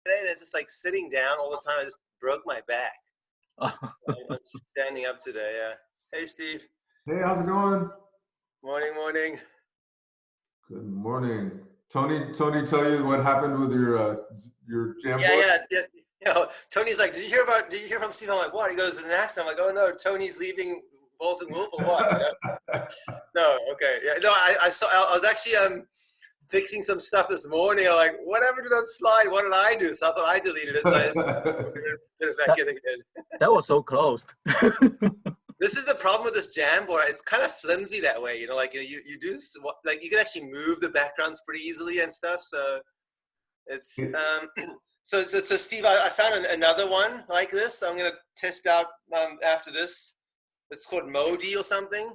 and it's just like sitting down all the time. I just broke my back. I'm standing up today. Yeah. Hey, Steve. Hey, how's it going? Morning. Good morning. Tony, tell you what happened with your jam board? Yeah. You know, Tony's like, did you hear from Steve? I'm like, what? He goes, there's an accident. I'm like, oh no, Tony's leaving Walt and Wolf or what? You know? No, okay. Yeah, no, I was actually fixing some stuff this morning. I'm like, whatever to that slide? What did I do? So I thought I deleted it. So I just put it back in again. That was so close. This is the problem with this Jamboard. It's kind of flimsy that way, you know. Like you do like you can actually move the backgrounds pretty easily and stuff. So it's so Steve, I found another one like this. I'm gonna test out after this. It's called Modi or something.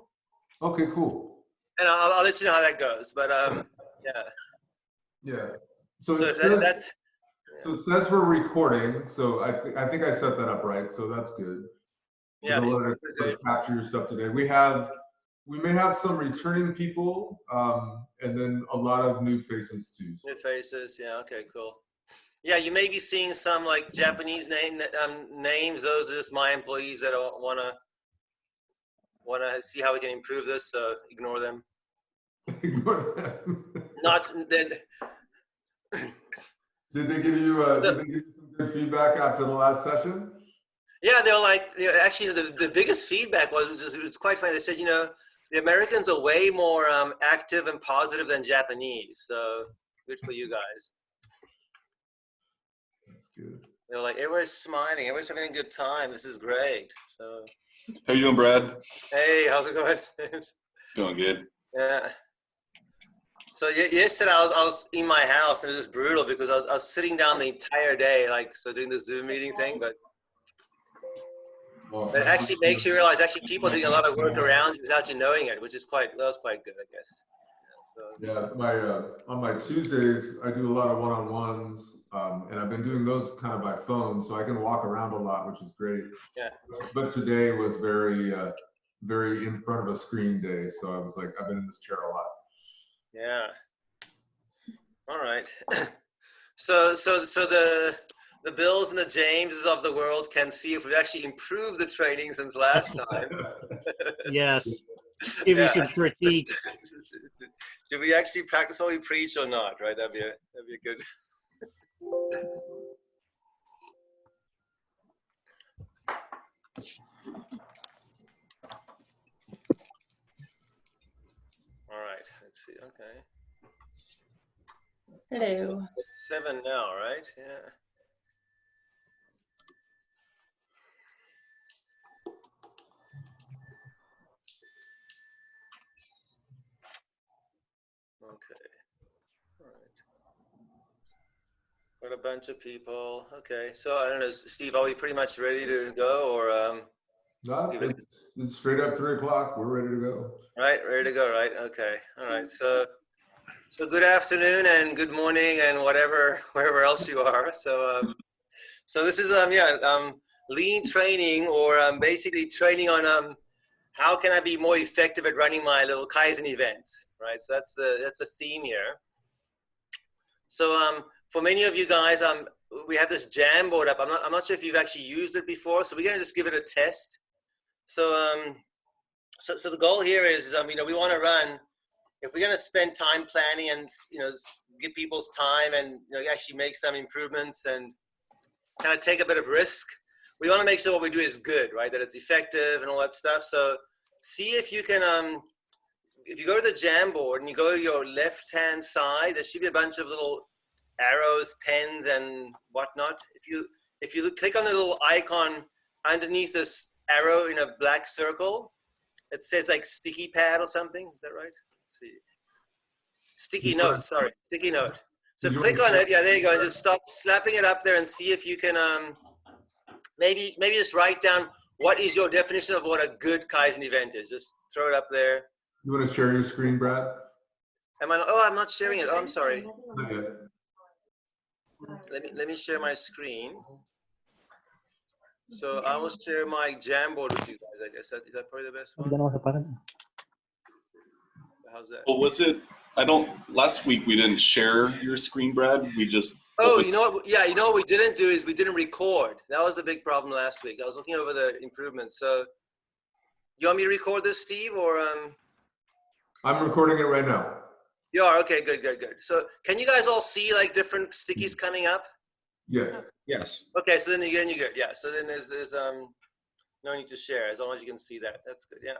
Okay, cool. And I'll let you know how that goes. But yeah. So it says we're recording. So I think I set that up right. So that's good. Yeah. To capture your stuff today. We may have some returning people, and then a lot of new faces too. New faces. Yeah. Okay. Cool. Yeah, you may be seeing some like Japanese names. Those are just my employees that wanna see how we can improve this. So ignore them. Ignore them. Not then. Did they give you some good feedback after the last session? Yeah, they were like, actually, the biggest feedback was quite funny. They said, you know, the Americans are way more active and positive than Japanese. So good for you guys. That's good. They were like, everybody's smiling, everybody's having a good time. This is great. So. How you doing, Brad? Hey, how's it going? It's going good. Yeah. So yesterday I was in my house and it was just brutal because I was sitting down the entire day, like doing the Zoom meeting thing, but. It actually makes you realize people are doing a lot of work around you without you knowing it, which is that was quite good, I guess. On my Tuesdays I do a lot of one-on-ones, and I've been doing those kind of by phone, so I can walk around a lot, which is great. Yeah. But today was very in front of a screen day, so I was like, I've been in this chair a lot. Yeah. All right. So the Bills and the Jameses of the world can see if we've actually improved the training since last time. Yes. Give you some critiques. Do we actually practice what we preach or not? Right? That'd be a good. All right. Let's see. Okay. Hello. 7 now, right? Yeah. Okay. All right. Got a bunch of people. Okay. So I don't know, Steve, are we pretty much ready to go or No, it's straight up 3 o'clock. We're ready to go. Right, ready to go, right? Okay. All right. So good afternoon and good morning and wherever else you are. So this is lean training or basically training on how can I be more effective at running my little Kaizen events, right? So that's the theme here. So for many of you guys, we have this Jamboard up. I'm not sure if you've actually used it before, so we're gonna just give it a test. So so the goal here is we want to run. If we're gonna spend time planning and give people's time and actually make some improvements and kind of take a bit of risk, we want to make sure what we do is good, right? That it's effective and all that stuff. So see if you can, if you go to the Jamboard and you go to your left-hand side, there should be a bunch of little arrows, pens, and whatnot. If you click on the little icon underneath this arrow in a black circle, it says like sticky pad or something. Is that right? Let's see. Sticky note, sorry, sticky note. So click on it, yeah, there you go, and just start slapping it up there and see if you can maybe just write down what is your definition of what a good Kaizen event is. Just throw it up there. You want to share your screen, Brad? I'm not sharing it. Oh, I'm sorry. Not yet. Let me share my screen. So I will share my Jamboard with you guys, I guess. Is that probably the best one? How's that? Well, last week we didn't share your screen, Brad. We just Oh, you know what? Yeah, you know what we didn't do is we didn't record. That was the big problem last week. I was looking over the improvements. So, you want me to record this, Steve, or I'm recording it right now. You are? Okay, good, good, good. So, can you guys all see like different stickies coming up? Yes. Yes. Okay, so then you're good. Yeah. So then there's no need to share as long as you can see that. That's good. Yeah.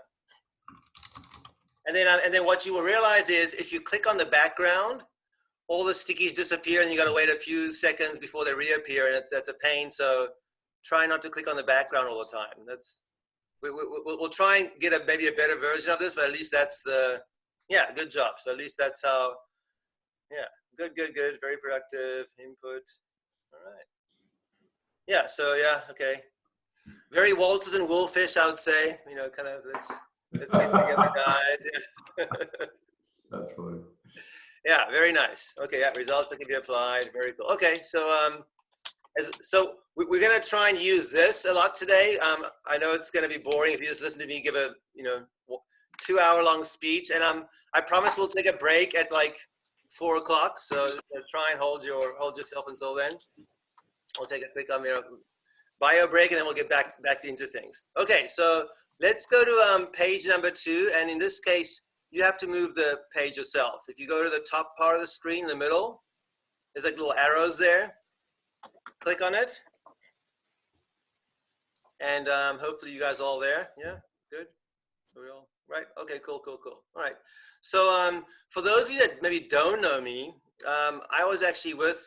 And then what you will realize is if you click on the background, all the stickies disappear and you got to wait a few seconds before they reappear, and that's a pain. So try not to click on the background all the time. We'll try and get maybe a better version of this, but at least that's yeah, good job. So at least that's how, yeah, good, good, good. Very productive input. All right. Yeah, so yeah, okay. Very Walters and Wolfish, I would say. You know, kind of, let's get together, guys. Yeah. That's funny. Yeah, very nice. Okay, yeah, results that can be applied. Very cool. Okay, so so we're gonna try and use this a lot today. I know it's gonna be boring if you just listen to me give a 2-hour-long speech, and I promise we'll take a break at like 4 o'clock. So try and hold yourself until then. We'll take a quick bio break, and then we'll get back into things. Okay, so let's go to page number 2, and in this case, you have to move the page yourself. If you go to the top part of the screen in the middle, there's like little arrows there. Click on it. And hopefully you guys are all there. Yeah, good. Are we all right? Okay, cool, cool, cool. All right. So for those of you that maybe don't know me, I was actually with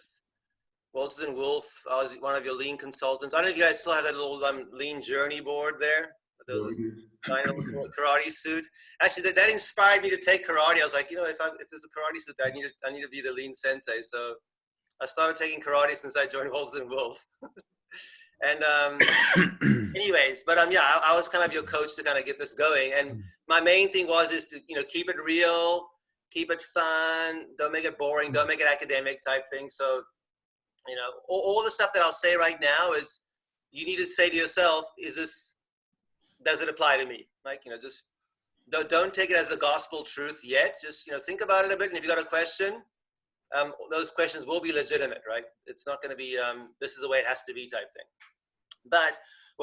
Walt and Wolf. I was one of your lean consultants. I don't know if you guys still have that little lean journey board there. Those kind of karate suit. Actually, that inspired me to take karate. I was like, if there's a karate suit, I need to be the lean sensei. So I started taking karate since I joined Walt and Wolf. And anyways, but yeah, I was kind of your coach to kind of get this going. And my main thing is to keep it real, keep it fun, don't make it boring, don't make it academic type thing. So all the stuff that I'll say right now is you need to say to yourself, does it apply to me? Like, just don't take it as the gospel truth yet. Just, think about it a bit. And if you got a question, those questions will be legitimate, right? It's not going to be, this is the way it has to be type thing. But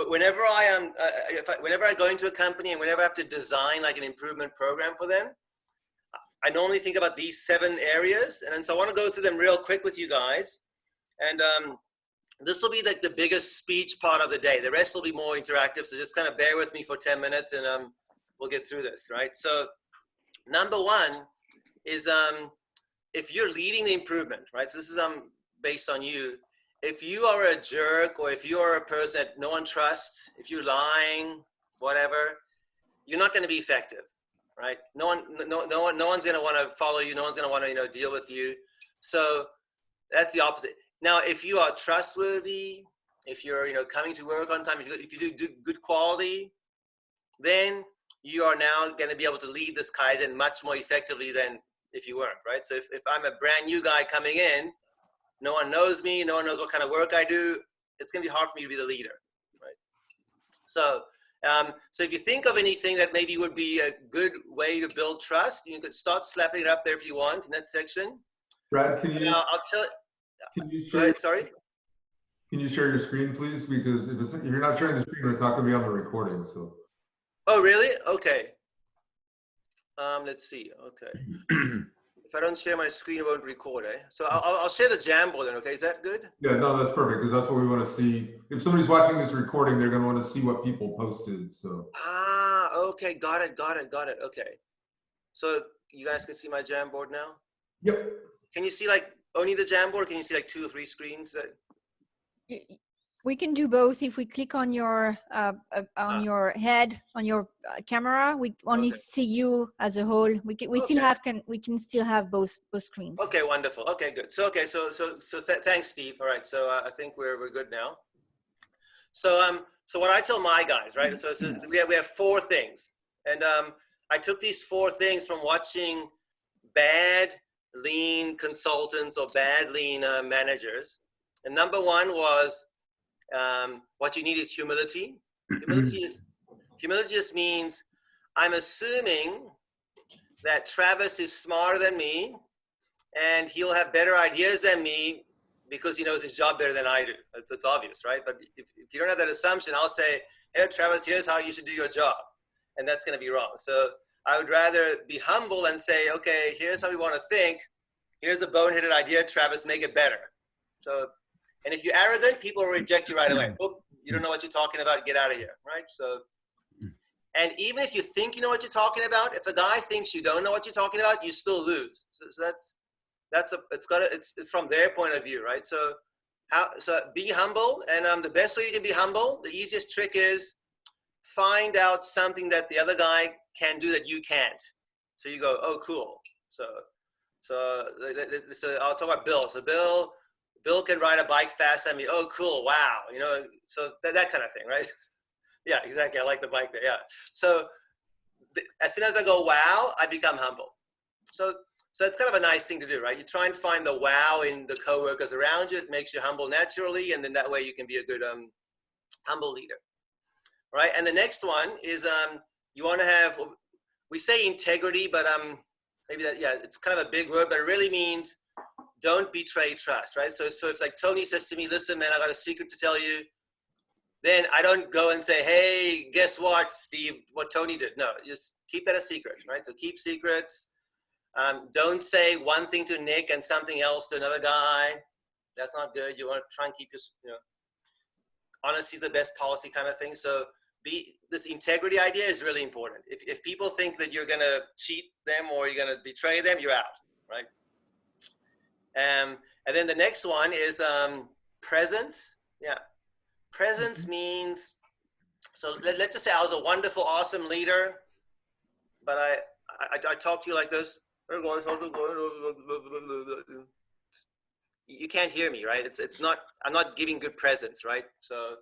whenever whenever I go into a company and whenever I have to design like an improvement program for them, I normally think about these 7 areas. And so I want to go through them real quick with you guys. And this will be like the biggest speech part of the day. The rest will be more interactive. So just kind of bear with me for 10 minutes and we'll get through this, right? So number 1 is if you're leading the improvement, right? So this is based on you. If you are a jerk or if you are a person that no one trusts, if you're lying, whatever, you're not going to be effective, right? No one's going to want to follow you. No one's going to want to deal with you. So that's the opposite. Now, if you are trustworthy, if you're coming to work on time, if you do good quality, then you are now going to be able to lead this Kaizen much more effectively than if you weren't, right? So if I'm a brand new guy coming in, no one knows me, no one knows what kind of work I do, it's going to be hard for me to be the leader, right? So so if you think of anything that maybe would be a good way to build trust, you could start slapping it up there if you want in that section. Brad, can you? I'll tell. Can you Go ahead, sorry. Can you share your screen, please? Because if you're not sharing the screen, it's not going to be on the recording. So. Oh, really? Okay. Let's see. Okay. If I don't share my screen, it won't record, eh? So I'll share the Jamboard then, okay? Is that good? Yeah, no, that's perfect, because that's what we want to see. If somebody's watching this recording, they're going to want to see what people posted, so. Ah, okay, got it. Okay. So you guys can see my Jamboard now? Yep. Can you see like only the Jamboard, or can you see like 2 or 3 screens? We can do both. If we click on your your head on your camera, we only see you as a whole. We can still have both screens. Okay, wonderful. Okay, good. So thanks, Steve. All right, so I think we're good now. So what I tell my guys, right? So we have 4 things, and I took these 4 things from watching bad lean consultants or bad lean managers. And number 1 was what you need is humility. Humility just means I'm assuming that Travis is smarter than me and he'll have better ideas than me because he knows his job better than I do. That's obvious, right? But if you don't have that assumption, I'll say, hey, Travis, here's how you should do your job. And that's going to be wrong. So I would rather be humble and say, okay, here's how we want to think. Here's a boneheaded idea, Travis, make it better. So, and if you're arrogant, people will reject you right away. Oh, you don't know what you're talking about, get out of here, right? So, and even if you think you know what you're talking about, if a guy thinks you don't know what you're talking about, you still lose. So it's from their point of view, right? So be humble, and the best way you can be humble, the easiest trick is find out something that the other guy can do that you can't. So you go, oh, cool. So I'll talk about Bill. So Bill can ride a bike faster than me. Oh, cool. Wow. You know, so that kind of thing, right? Yeah, exactly. I like the bike there. Yeah. So as soon as I go, wow, I become humble. So it's kind of a nice thing to do, right? You try and find the wow in the coworkers around you. It makes you humble naturally. And then that way you can be a good humble leader, right? And the next one is you want to have, we say integrity, but maybe that, yeah, it's kind of a big word, but it really means don't betray trust, right? So if like Tony says to me, listen, man, I got a secret to tell you, then I don't go and say, hey, guess what, Steve, what Tony did. No, just keep that a secret, right? So keep secrets. Don't say one thing to Nick and something else to another guy. That's not good. You want to try and keep your, honesty is the best policy kind of thing. So this integrity idea is really important. If people think that you're going to cheat them or you're going to betray them, you're out, right? And then the next one is presence. Yeah. Presence means, so let's just say I was a wonderful, awesome leader, but I talk to you like this. You can't hear me, right? It's not, I'm not giving good presence, right? So,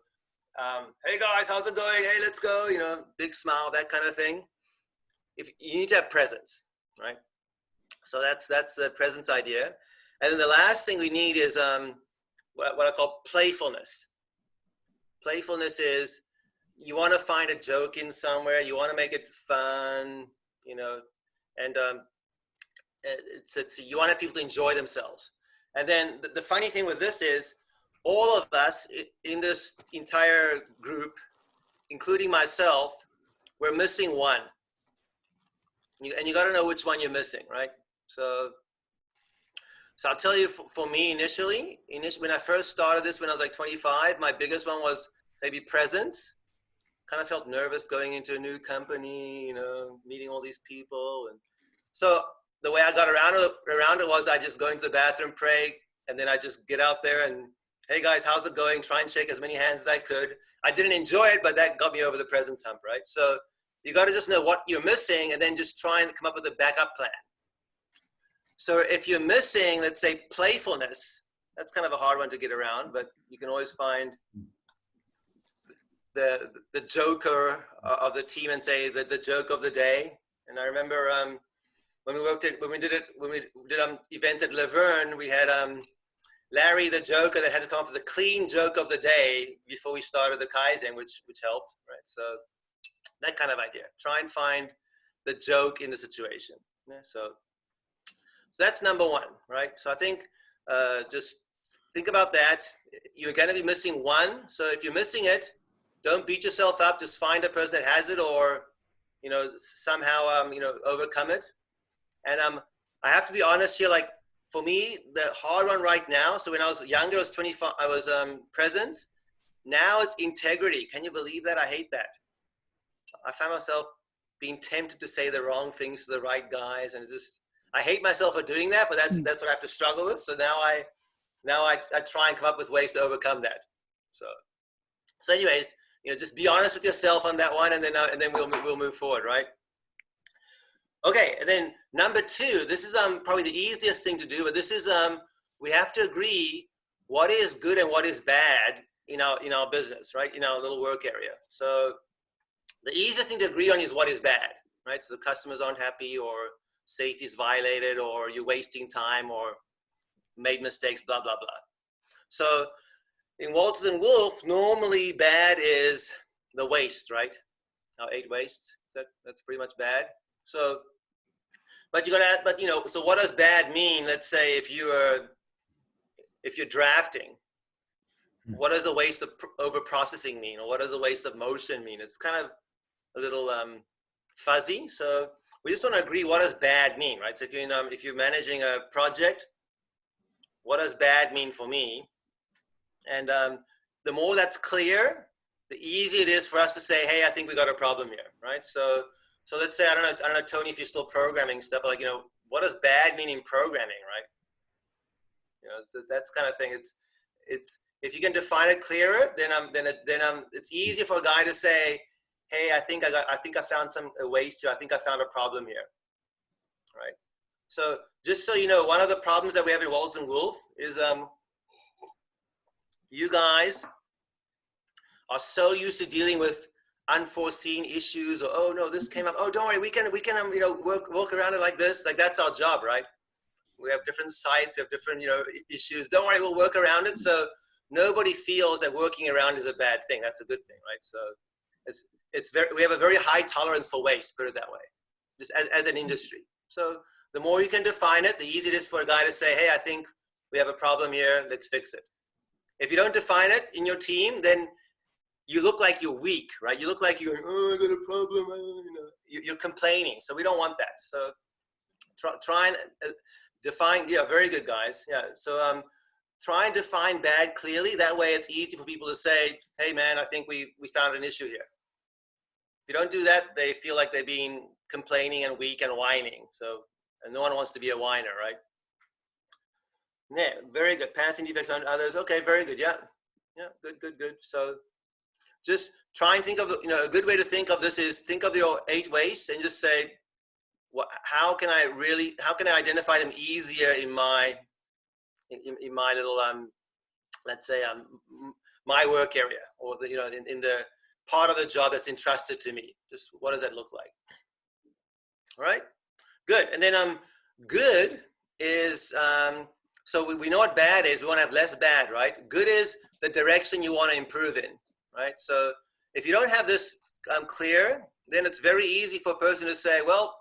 hey guys, how's it going? Hey, let's go, big smile, that kind of thing. If you need to have presence, right? So that's the presence idea. And then the last thing we need is what I call playfulness. Playfulness is you want to find a joke in somewhere, you want to make it fun, and it's you want to have people to enjoy themselves. And then the funny thing with this is all of us in this entire group, including myself, we're missing one. And you got to know which one you're missing, right? So I'll tell you, for me initially, when I first started this, when I was like 25, my biggest one was maybe presence. Kind of felt nervous going into a new company, meeting all these people. And so the way I got around it was I just go into the bathroom, pray, and then I just get out there and, hey guys, how's it going? Try and shake as many hands as I could. I didn't enjoy it, but that got me over the presence hump, right? So you got to just know what you're missing and then just try and come up with a backup plan. So if you're missing, let's say, playfulness, that's kind of a hard one to get around, but you can always find the joker of the team and say the joke of the day. And I remember when we did events at Laverne, we had Larry, the joker, that had to come up with a clean joke of the day before we started the Kaizen, which helped, right? So that kind of idea. Try and find the joke in the situation. Yeah, so that's number one, right? So I think just think about that. You're going to be missing one. So if you're missing it, don't beat yourself up. Just find a person that has it, or somehow overcome it. And I have to be honest here. Like for me, the hard one right now. So when I was younger, I was 25. I was presence. Now it's integrity. Can you believe that? I hate that. I find myself being tempted to say the wrong things to the right guys, and it's just, I hate myself for doing that, but that's what I have to struggle with. So now I try and come up with ways to overcome that. So anyways, just be honest with yourself on that one, and then we'll move forward, right? Okay, and then number two, this is probably the easiest thing to do, but this is we have to agree what is good and what is bad in our business, right? In our little work area. So the easiest thing to agree on is what is bad, right? So the customers aren't happy, or safety is violated, or you're wasting time, or made mistakes, blah, blah, blah. So in Walt and Wolf, normally bad is the waste, right? Our 8 wastes, that's pretty much bad. So, but so what does bad mean? Let's say if if you're drafting, what does a waste of over processing mean, or what does a waste of motion mean? It's kind of a little fuzzy. So we just want to agree, what does bad mean, right? So if you're managing a project, what does bad mean for me? And the more that's clear, the easier it is for us to say, hey, I think we got a problem here, right? So let's say, I don't know, Tony, if you're still programming stuff, like, what does bad mean in programming, right? So that's kind of thing. It's if you can define it clearer, then it's easier for a guy to say, hey, I think I found a waste here. I think I found a problem here, right? So just so you know, one of the problems that we have in Walt and Wolf is you guys are so used to dealing with unforeseen issues, or, oh no, this came up. Oh, don't worry, we can work around it like this. Like, that's our job, right? We have different sites, we have different issues. Don't worry, we'll work around it. So nobody feels that working around is a bad thing. That's a good thing, right? So we have a very high tolerance for waste, put it that way, just as an industry. So the more you can define it, the easier it is for a guy to say, hey, I think we have a problem here, let's fix it. If you don't define it in your team, then you look like you're weak, right? You look like you're, oh, I got a problem, you're complaining. So we don't want that. So try and define, yeah, very good, guys. Yeah, so try and define bad clearly. That way it's easy for people to say, hey man, I think we found an issue here. If you don't do that, they feel like they're being complaining and weak and whining. So, and no one wants to be a whiner, right? Yeah, very good. Passing defects on others. Okay, very good. Yeah, good. So just try and think of, a good way to think of this is think of your 8 wastes and just say, how can I identify them easier in my little, let's say, my work area, or in the part of the job that's entrusted to me. Just what does that look like? All right, good. And then good is, so we know what bad is. We want to have less bad, right? Good is the direction you want to improve in, right? So if you don't have this clear, then it's very easy for a person to say, well,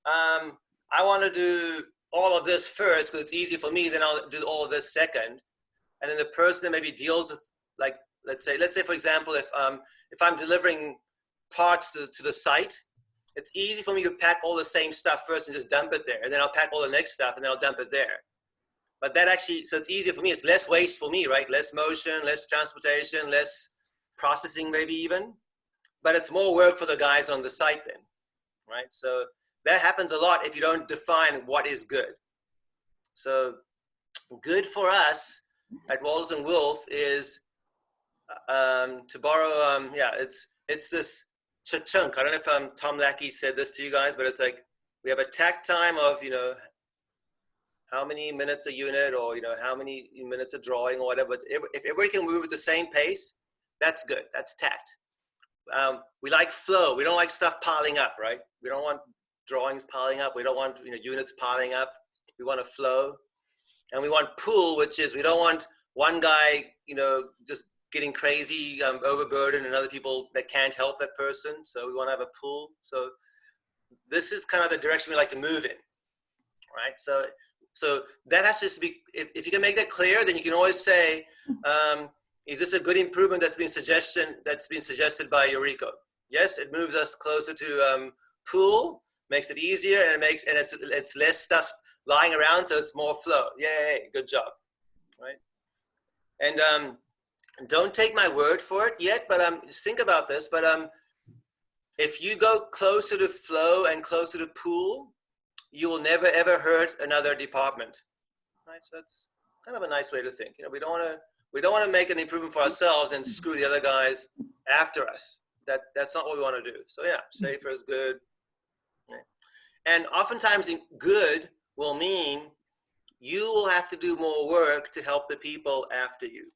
I want to do all of this first because it's easy for me, then I'll do all of this second. And then the person that maybe deals with, like, let's say for example, if I'm delivering parts to the site, it's easy for me to pack all the same stuff first and just dump it there. And then I'll pack all the next stuff and then I'll dump it there. But that actually, so it's easier for me. It's less waste for me, right? Less motion, less transportation, less processing maybe even. But it's more work for the guys on the site then, right? So that happens a lot if you don't define what is good. So good for us at Walt and Wolf is, to borrow, it's this chunk. I don't know if Tom Lackey said this to you guys, but it's like we have a tack time of, how many minutes a unit, or, how many minutes of drawing or whatever. But if everybody can move at the same pace, that's good. That's tact. We like flow. We don't like stuff piling up, right? We don't want drawings piling up. We don't want, units piling up. We want a flow. And we want pool, which is, we don't want one guy, just getting crazy, overburdened, and other people that can't help that person. So we want to have a pool. So this is kind of the direction we like to move in, right? So that has to be, if you can make that clear, then you can always say, is this a good improvement that's been suggested by Eureka? Yes, it moves us closer to pool, makes it easier, and it's less stuff lying around, so it's more flow. Yay, good job, right? And don't take my word for it yet, but just think about this. But if you go closer to flow and closer to pool, you will never ever hurt another department, right? So that's kind of a nice way to think. We don't want to make an improvement for ourselves and screw the other guys after us. That's not what we want to do. So yeah, safer is good. Right? And oftentimes good will mean you will have to do more work to help the people after you,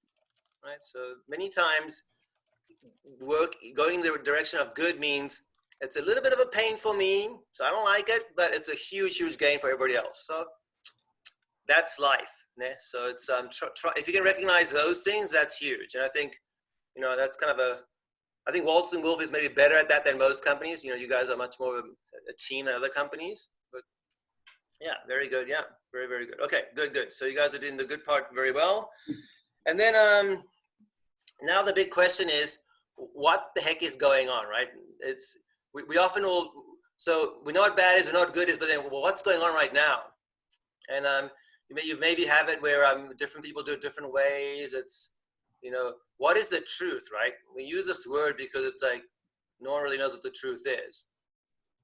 right? So many times going in the direction of good means it's a little bit of a pain for me, so I don't like it, but it's a huge gain for everybody else. So that's life. Yeah? So it's if you can recognize those things, that's huge. And I think, that's kind of I think Walt and Wolf is maybe better at that than most companies. You guys are much more of a team than other companies. But Yeah, very good. Yeah, very, very good. Okay, good. So you guys are doing the good part very well. And then now the big question is, what the heck is going on, right? It's we often will, so we know what bad is, we know what good is, but then, well, what's going on right now? And you maybe have it where different people do it different ways. It's, what is the truth, right? We use this word because it's like no one really knows what the truth is.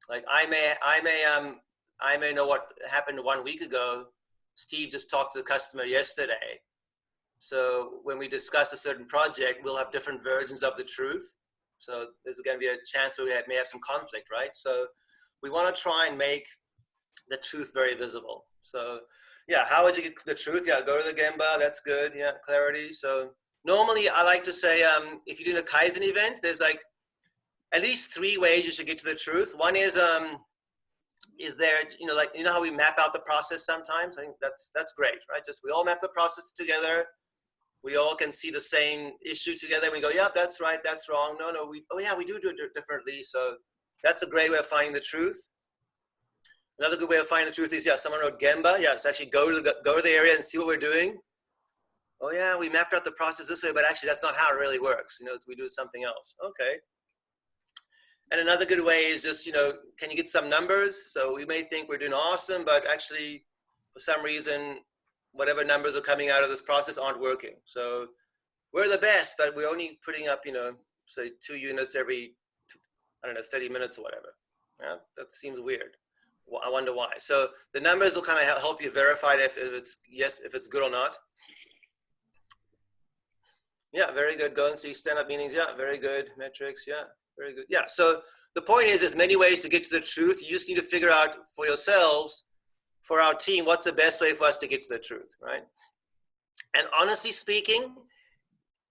Like I may know what happened 1 week ago. Steve just talked to the customer yesterday. So when we discuss a certain project, we'll have different versions of the truth. So there's going to be a chance where we may have some conflict, right? So we want to try and make the truth very visible. So yeah, how would you get the truth? Yeah, go to the Gemba. That's good. Yeah, clarity. So normally I like to say, if you're doing a Kaizen event, there's like at least 3 ways you should get to the truth. One is there, like, how we map out the process sometimes? I think that's great, right? Just we all map the process together. We all can see the same issue together. We go, yeah, that's right, that's wrong. No, we do it differently. So that's a great way of finding the truth. Another good way of finding the truth is, someone wrote Gemba. Yeah, so actually go to the area and see what we're doing. Oh yeah, we mapped out the process this way, but actually that's not how it really works. We do something else. Okay. And another good way is just, can you get some numbers? So we may think we're doing awesome, but actually for some reason, whatever numbers are coming out of this process aren't working. So we're the best, but we're only putting up, say 2 units every, 30 minutes or whatever. Yeah, that seems weird. Well, I wonder why. So the numbers will kind of help you verify if it's good or not. Yeah, very good. Go and see stand-up meetings. Yeah, very good. Metrics. Yeah, very good. Yeah, so the point is, there's many ways to get to the truth. You just need to figure out for yourselves, for our team, what's the best way for us to get to the truth, right? And honestly speaking,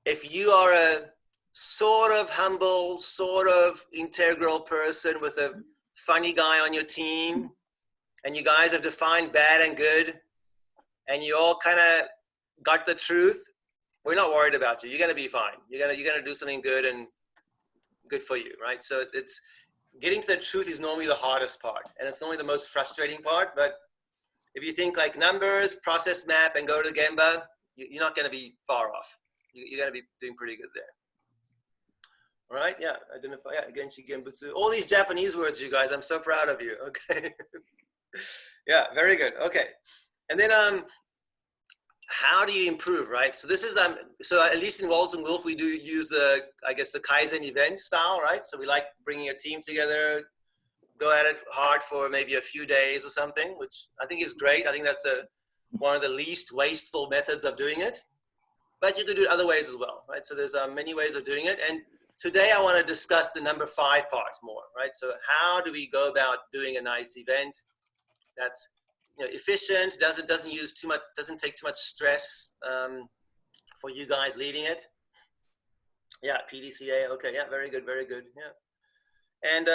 if you are a sort of humble, sort of integral person with a funny guy on your team, and you guys have defined bad and good, and you all kind of got the truth, we're not worried about you. You're going to be fine. You're going to do something good and good for you, right? So it's getting to the truth is normally the hardest part, and it's only the most frustrating part. But if you think like numbers, process map, and go to Gemba, you're not going to be far off. You're going to be doing pretty good there. All right, yeah, identify, yeah, Genshi Genbutsu. All these Japanese words, you guys, I'm so proud of you, okay? Yeah, very good, okay. And then how do you improve, right? So this is, so at least in Walt and Wolf, we do use the Kaizen event style, right? So we like bringing a team together, go at it hard for maybe a few days or something, which I think is great. I think that's one of the least wasteful methods of doing it. But you can do it other ways as well, right? So there's many ways of doing it. And today I want to discuss the number 5 part more, right? So how do we go about doing a nice event that's efficient, doesn't take too much stress for you guys leading it? Yeah, PDCA. Okay, yeah, very good, yeah. And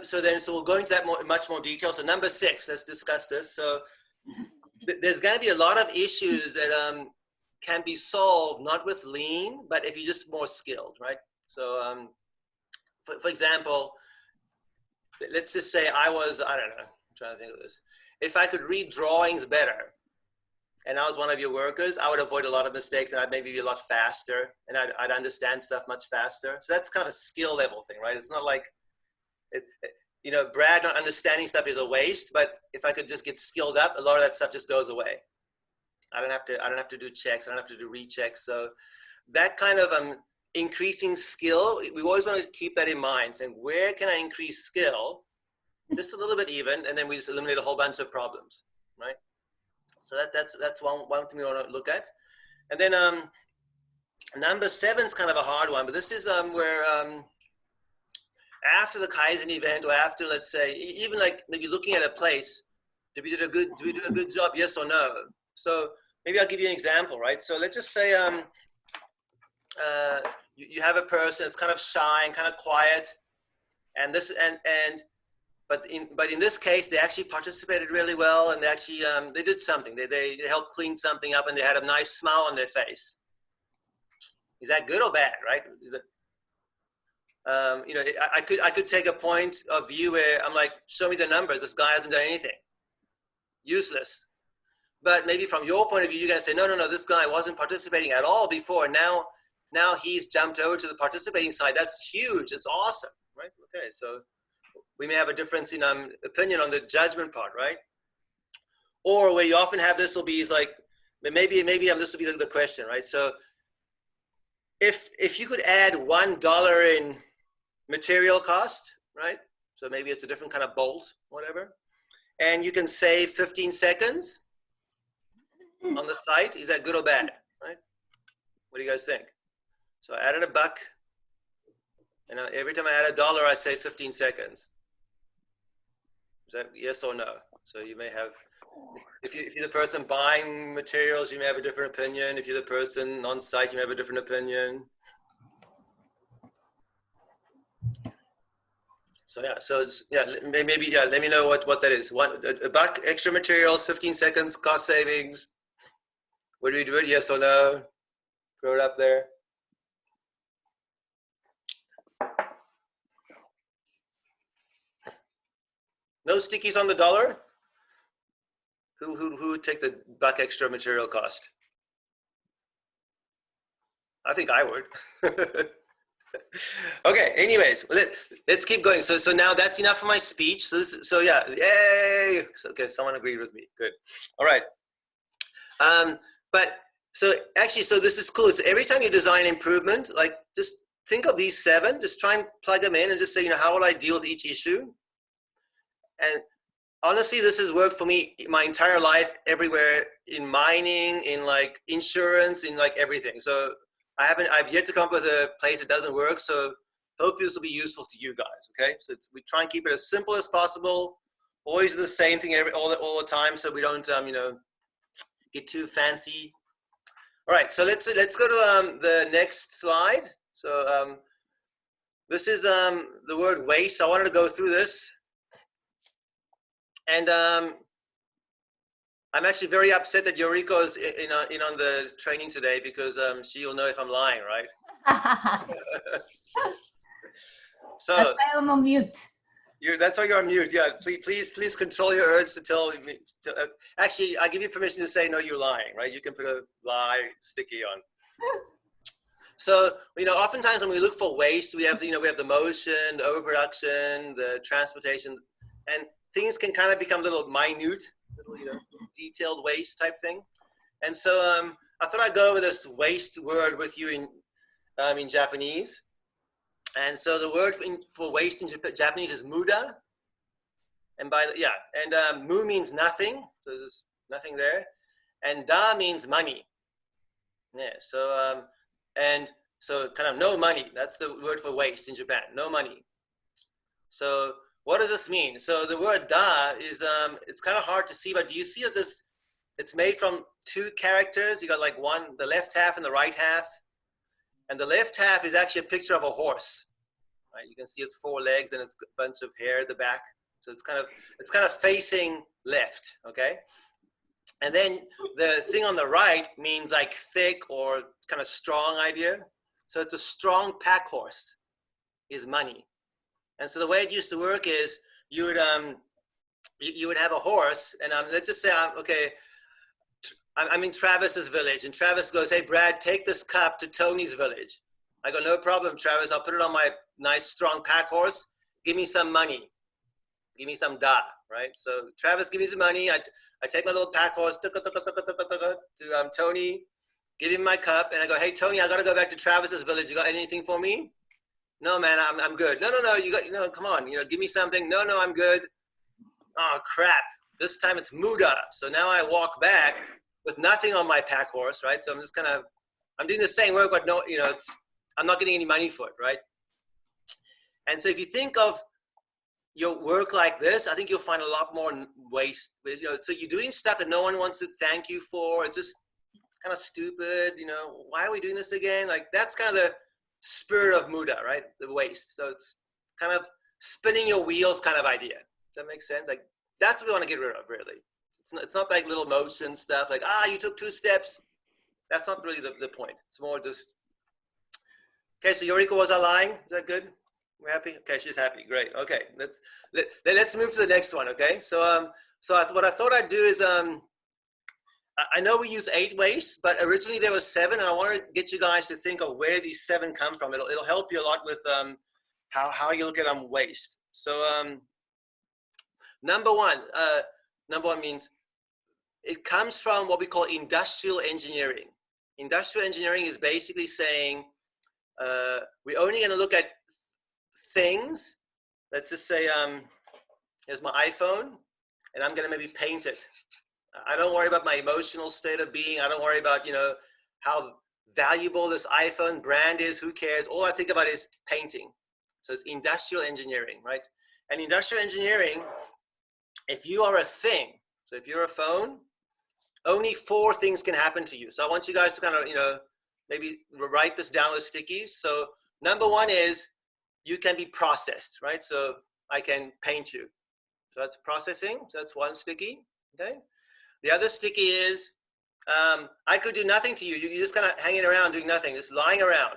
so we'll go into that much more detail. So number 6, let's discuss this. So there's going to be a lot of issues that can be solved not with lean, but if you're just more skilled, right? So for example, let's just say I don't know, I'm trying to think of this. If I could read drawings better and I was one of your workers, I would avoid a lot of mistakes and I'd maybe be a lot faster and I'd understand stuff much faster. So that's kind of a skill level thing, right? It's not like, Brad not understanding stuff is a waste, but if I could just get skilled up, a lot of that stuff just goes away. I don't have to do checks. I don't have to do rechecks. So that kind of increasing skill, we always want to keep that in mind, saying where can I increase skill just a little bit even, and then we just eliminate a whole bunch of problems, right? So that's one thing we want to look at. And then number 7 is kind of a hard one, but this is where after the Kaizen event, or after, let's say, even like maybe looking at a place, do we do a good job, yes or no? So maybe I'll give you an example, right? So let's just say you have a person that's kind of shy and kind of quiet, and but in this case, they actually participated really well, and they actually they did something. They helped clean something up, and they had a nice smile on their face. Is that good or bad, right? Is it, I could take a point of view where I'm like, show me the numbers. This guy hasn't done anything. useless. But maybe from your point of view, you're going to say, no, no, no, this guy wasn't participating at all before. Now he's jumped over to the participating side. That's huge. It's awesome, right? Okay, so we may have a difference in opinion on the judgment part, right? Or where you often have this will be is like, maybe this will be the question, right? So if you could add $1 in material cost, right? So maybe it's a different kind of bolt, whatever, and you can save 15 seconds on the site. Is that good or bad, right? What do you guys think? So I added $1, and every time I add $1, I save 15 seconds. Is that yes or no? So you may have, if you're the person buying materials, you may have a different opinion. If you're the person on site, you may have a different opinion. So yeah, so it's, yeah, maybe, yeah, let me know what that is. $1 extra materials, 15 seconds, cost savings. Would we do it? Yes or no? Throw it up there. No stickies on the dollar? Who would take the $1 extra material cost? I think I would. Okay, anyways, let's keep going. So now that's enough for my speech. So yeah, yay. So, okay, someone agreed with me. Good. All right. But so actually, so this is cool. So every time you design improvement, like just think of these 7, just try and plug them in and just say, you know, how will I deal with each issue? And honestly, this has worked for me my entire life, everywhere, in mining, in like insurance, in like everything. So I've yet to come up with a place that doesn't work. So hopefully this will be useful to you guys. Okay. So we try and keep it as simple as possible. Always the same thing all the time. So we don't, you know, get too fancy. All right. So let's go to the next slide. So this is the word waste. I wanted to go through this. And I'm actually very upset that Yoriko is in on the training today because she'll know if I'm lying, right? So that's why I'm on mute. That's why you're on mute. Yeah, please control your urge to tell me. Actually, I give you permission to say no, you're lying, right? You can put a lie sticky on. So you know, oftentimes when we look for waste, we have the motion, the overproduction, the transportation, and things can kind of become a little minute, little detailed waste type thing. And so I thought I'd go over this waste word with you in Japanese. And so the word for waste in Japanese is muda. And mu means nothing, so there's nothing there. And da means money. Yeah. So and so kind of no money. That's the word for waste in Japan. No money. So what does this mean? So the word da is, it's kind of hard to see, but do you see that it's made from 2 characters? You got like the left half and the right half. And the left half is actually a picture of a horse, right? You can see its 4 legs and it's a bunch of hair at the back. So it's kind of facing left, okay? And then the thing on the right means like thick or kind of strong idea. So it's a strong pack horse is money. And so the way it used to work is you would have a horse, and let's just say I'm in Travis's village, and Travis goes, "Hey Brad, take this cup to Tony's village." I go, "No problem, Travis. I'll put it on my nice strong pack horse. Give me some money. Give me some da." Right? So Travis gives me some money. I take my little pack horse to Tony, give him my cup, and I go, "Hey Tony, I got to go back to Travis's village. You got anything for me?" "No, man, I'm good." No, come on, give me something. No, I'm good. Oh, crap. This time it's muda. So now I walk back with nothing on my pack horse, right? So I'm just I'm doing the same work, but no, I'm not getting any money for it, right? And so if you think of your work like this, I think you'll find a lot more waste. So you're doing stuff that no one wants to thank you for. It's just kind of stupid, why are we doing this again? Like that's kind of the spirit of muda, right? The waste. So it's kind of spinning your wheels kind of idea. Does that make sense? Like that's what we want to get rid of, really. It's not like little motion stuff like, you took 2 steps. That's not really the point. It's more just, okay, so Yoriko, was I lying? Is that good? We're happy? Okay, she's happy. Great. Okay, let's move to the next one, okay? So So what I thought I'd do is, I know we use 8 wastes, but originally there was 7, and I want to get you guys to think of where these 7 come from. It'll help you a lot with how you look at waste. So number one means it comes from what we call industrial engineering. Industrial engineering is basically saying we're only going to look at things. Let's just say here's my iPhone, and I'm going to maybe paint it. I don't worry about my emotional state of being. I don't worry about, you know, how valuable this iPhone brand is. Who cares? All I think about is painting. So it's industrial engineering, right? And industrial engineering, if you are a thing, so if you're a phone, only 4 things can happen to you. So I want you guys to kind of, you know, maybe write this down with stickies. So number 1 is you can be processed, right? So I can paint you. So that's processing. So that's 1 sticky, okay? The other sticky is I could do nothing to you. You're just kind of hanging around doing nothing, just lying around.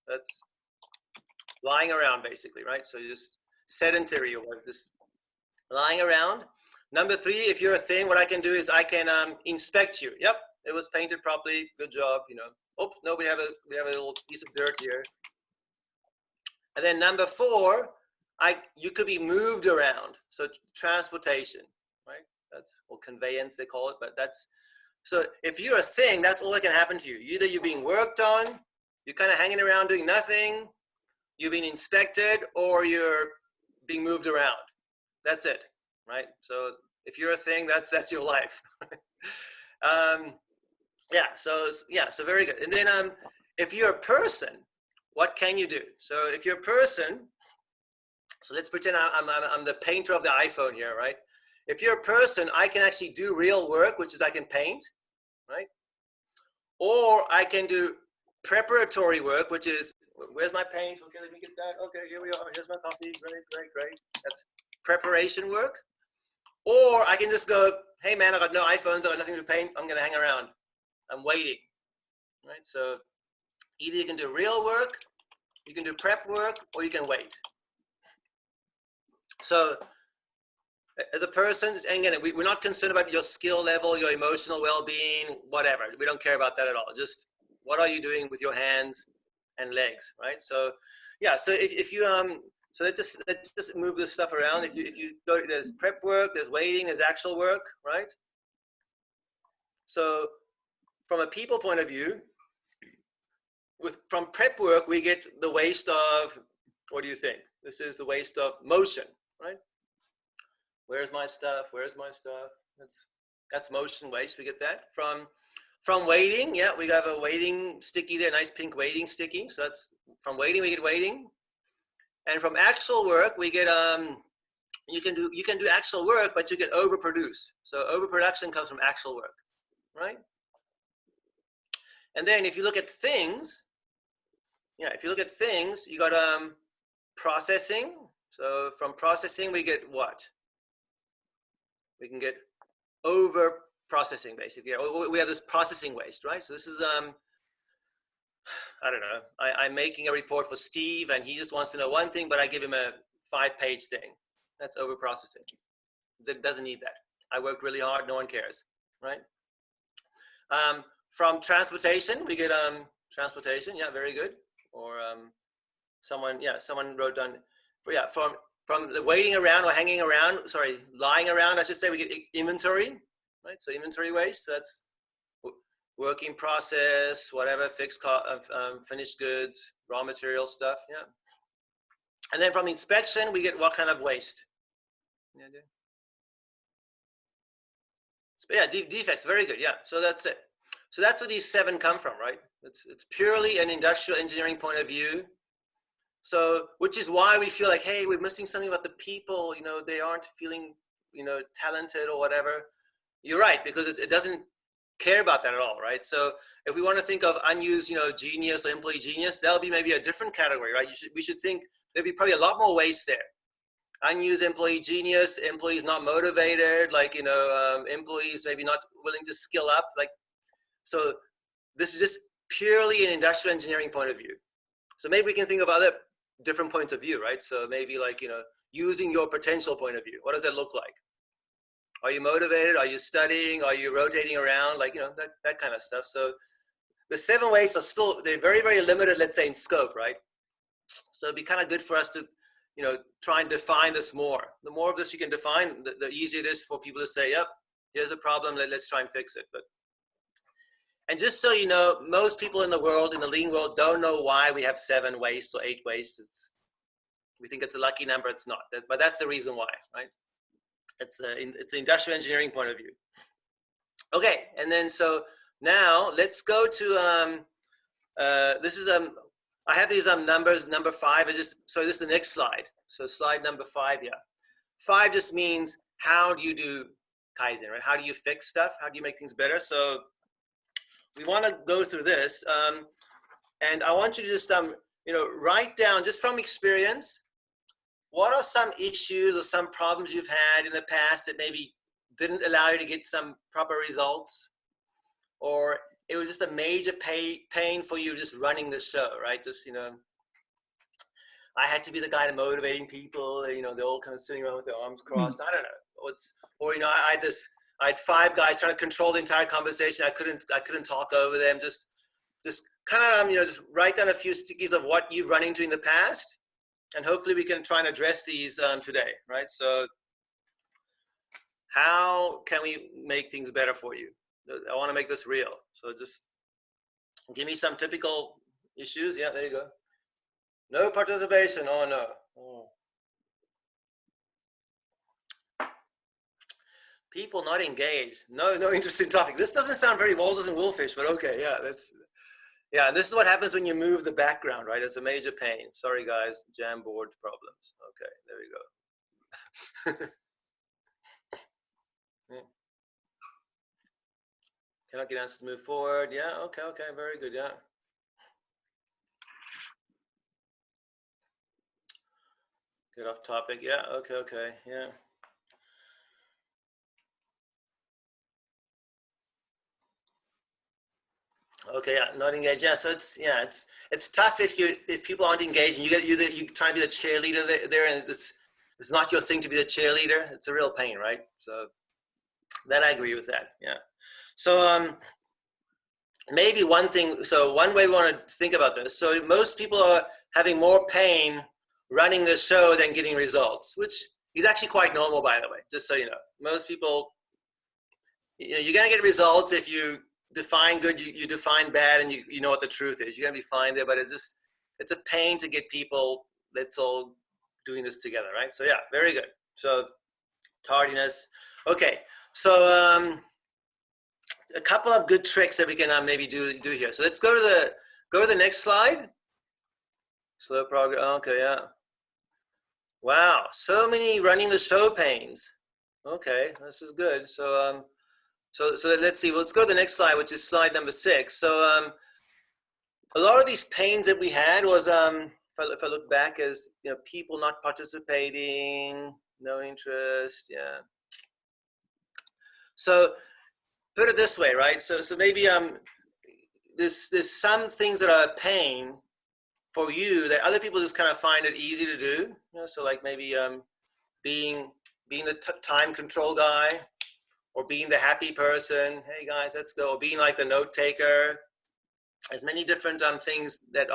That's lying around basically, right? So you're just sedentary or what, just lying around. Number 3, if you're a thing, what I can do is I can inspect you. Yep, it was painted properly. Good job, you know. Oh, no, we have a little piece of dirt here. And then number 4, you could be moved around. So transportation, right? That's, or conveyance they call it, but that's, so if you're a thing, that's all that can happen to you. Either you're being worked on, you're kind of hanging around doing nothing, you're being inspected, or you're being moved around. That's it, right? So if you're a thing, that's your life. So very good. And then if you're a person, what can you do? So if you're a person, so let's pretend I'm the painter of the iPhone here, right? If you're a person, I can actually do real work, which is I can paint, right? Or I can do preparatory work, which is, where's my paint? Okay, let me get that. Okay, here we are. Here's my coffee. Great. That's preparation work. Or I can just go, hey man, I got no iPhones. I got nothing to paint. I'm going to hang around. I'm waiting, right? So either you can do real work, you can do prep work, or you can wait. So as a person, and again, we're not concerned about your skill level, your emotional well-being, whatever. We don't care about that at all. Just what are you doing with your hands and legs, right? So yeah, so if you so let's just move this stuff around. If you go, there's prep work, there's waiting, there's actual work, right? So from a people point of view, from prep work we get the waste of, what do you think? This is the waste of motion, right? Where's my stuff? Where's my stuff? That's motion waste. We get that from waiting. Yeah, we have a waiting sticky there, nice pink waiting sticky. So that's from waiting. We get waiting, and from actual work we get you can do actual work, but you get overproduce. So overproduction comes from actual work, right? And then if you look at things, you got processing. So from processing we get what? We can get over processing basically. We have this processing waste, right? So this is I don't know. I'm making a report for Steve and he just wants to know one thing, but I give him a 5-page thing. That's over processing. That doesn't need that. I worked really hard, no one cares, right? From transportation, we get transportation, yeah, very good. Or someone wrote down, from the waiting around or hanging around, sorry, lying around, I should say, we get inventory, right? So inventory waste, so that's work in process, whatever, fixed cost, finished goods, raw material stuff, yeah. And then from inspection, we get what kind of waste? Yeah, defects, very good, yeah. So that's it. So that's where these 7 come from, right? It's purely an industrial engineering point of view. So, which is why we feel like, hey, we're missing something about the people, you know, they aren't feeling, you know, talented or whatever. You're right, because it doesn't care about that at all, right? So if we want to think of unused, you know, genius or employee genius, that'll be maybe a different category, right? We should think there'd be probably a lot more waste there. Unused employee genius, employees not motivated, like, you know, employees maybe not willing to skill up, like, so this is just purely an industrial engineering point of view. So maybe we can think of other different points of view, right? So maybe like, you know, using your potential point of view. What does that look like? Are you motivated? Are you studying? Are you rotating around? Like, that kind of stuff. So the 7 wastes are still, they're very, very limited, let's say, in scope, right? So it'd be kind of good for us to, try and define this more. The more of this you can define, the easier it is for people to say, yep, here's a problem, let's try and fix it. And just so you know, most people in the world, in the lean world, don't know why we have 7 wastes or 8 wastes. We think it's a lucky number, it's not. But that's the reason why, right? It's the industrial engineering point of view. Okay, and then so now let's go to, this is, I have these numbers, number 5, this is the next slide. So slide number 5, yeah. 5 just means how do you do Kaizen, right? How do you fix stuff? How do you make things better? So we want to go through this, and I want you to just, write down, just from experience, what are some issues or some problems you've had in the past that maybe didn't allow you to get some proper results, or it was just a major pain for you just running the show, right? Just, I had to be the guy to motivating people, they're all kind of sitting around with their arms crossed. I don't know. I had 5 guys trying to control the entire conversation. I couldn't talk over them. Just kind of, just write down a few stickies of what you've run into in the past, and hopefully we can try and address these today, right? So how can we make things better for you? I want to make this real. So just give me some typical issues. Yeah, there you go. No participation. Oh, no. Oh. People not engaged. No interesting topic. This doesn't sound very Walt and Wolfish, but okay. Yeah, and this is what happens when you move the background, right? It's a major pain. Sorry, guys. Jamboard problems. Okay, there we go. Yeah. Cannot get answers to move forward. Yeah, okay, very good, yeah. Get off topic. Yeah, okay, yeah. Okay, yeah, not engaged. Yeah, so it's tough if people aren't engaged and you try to be the cheerleader there, and it's not your thing to be the cheerleader. It's a real pain, right? So that I agree with that. Yeah. So maybe one way we want to think about this. So most people are having more pain running the show than getting results, which is actually quite normal, by the way, just so you know. Most people, you're going to get results if you define good, you define bad, and you know what the truth is. You're going to be fine there, but it's a pain to get people, let's all doing this together, right? So yeah, very good. So tardiness. Okay, so a couple of good tricks that we can maybe do here. So let's go to the next slide. Slow progress. Okay, yeah. Wow, so many running the show pains. Okay, this is good. So let's see. Let's go to the next slide, which is slide number 6. So a lot of these pains that we had was if I look back, as people not participating, no interest. Yeah. So put it this way, right? So maybe there's some things that are a pain for you that other people just kind of find it easy to do. So like maybe being the time control guy, or being the happy person. Hey guys, let's go. Or being like the note taker. There's many different things that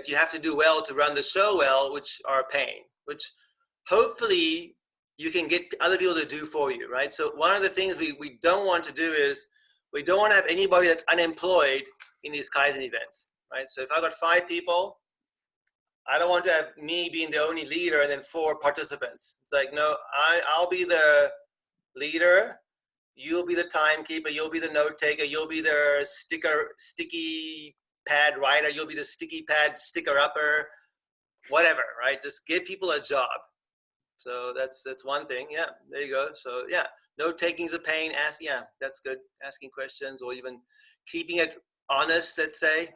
you have to do well to run the show well, which are a pain, which hopefully you can get other people to do for you, right? So one of the things we don't want to do is we don't want to have anybody that's unemployed in these Kaizen events, right? So if I've got 5 people, I don't want to have me being the only leader and then 4 participants. It's like, no, I'll be the leader, you'll be the timekeeper, you'll be the note taker, you'll be the sticky pad writer, you'll be the sticky pad sticker upper, whatever, right? Just give people a job. So that's one thing. Yeah, there you go. So yeah, note taking is a pain. That's good. Asking questions, or even keeping it honest, let's say.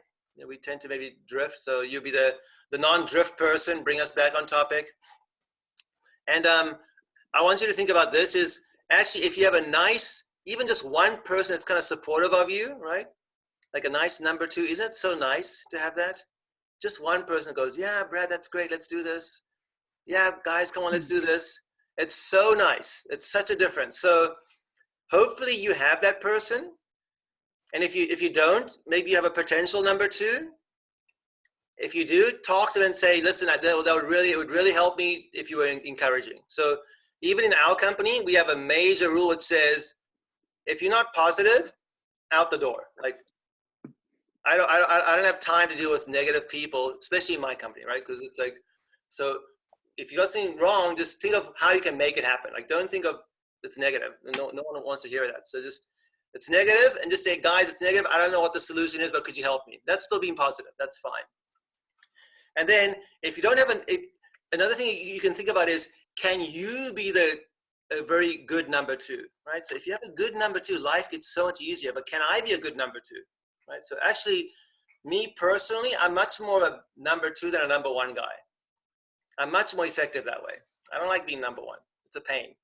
We tend to maybe drift, so you'll be the non-drift person, bring us back on topic. And I want you to think about this is, actually, if you have a nice, even just one person that's kind of supportive of you, right? Like a nice number 2, isn't it so nice to have that? Just one person goes, yeah, Brad, that's great, let's do this. Yeah, guys, come on, let's do this. It's so nice. It's such a difference. So hopefully you have that person. And if you don't, maybe you have a potential number two. If you do, talk to them and say, listen, it would really help me if you were encouraging. So even in our company, we have a major rule that says, if you're not positive, out the door. Like, I don't have time to deal with negative people, especially in my company, right? Because it's like, so if you got something wrong, just think of how you can make it happen. Like, don't think of it's negative. No one wants to hear that. So just, it's negative, and just say, guys, it's negative. I don't know what the solution is, but could you help me? That's still being positive. That's fine. And then if you don't have another thing you can think about is, can you be a very good number two, right? So if you have a good number two, life gets so much easier, but can I be a good number two, right? So actually, me personally, I'm much more a number two than a number one guy. I'm much more effective that way. I don't like being number one. It's a pain.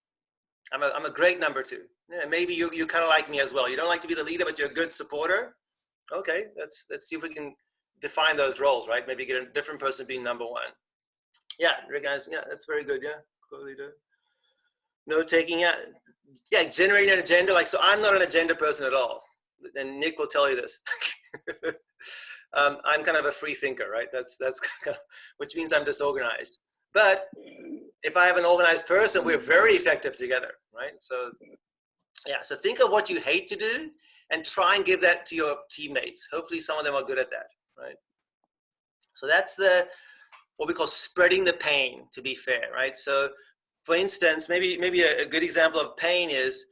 I'm a great number two. Yeah, maybe you kind of like me as well. You don't like to be the leader, but you're a good supporter. Okay, let's see if we can define those roles, right? Maybe get a different person being number one. Yeah, guys, yeah, that's very good. Yeah, clearly do. Note taking, yeah, generating an agenda. Like, so I'm not an agenda person at all. And Nick will tell you this. I'm kind of a free thinker, right? That's kind of, which means I'm disorganized. But if I have an organized person, we're very effective together, right? So yeah, so think of what you hate to do and try and give that to your teammates. Hopefully some of them are good at that, right? So that's what we call spreading the pain, to be fair, right? So for instance, maybe a good example of pain is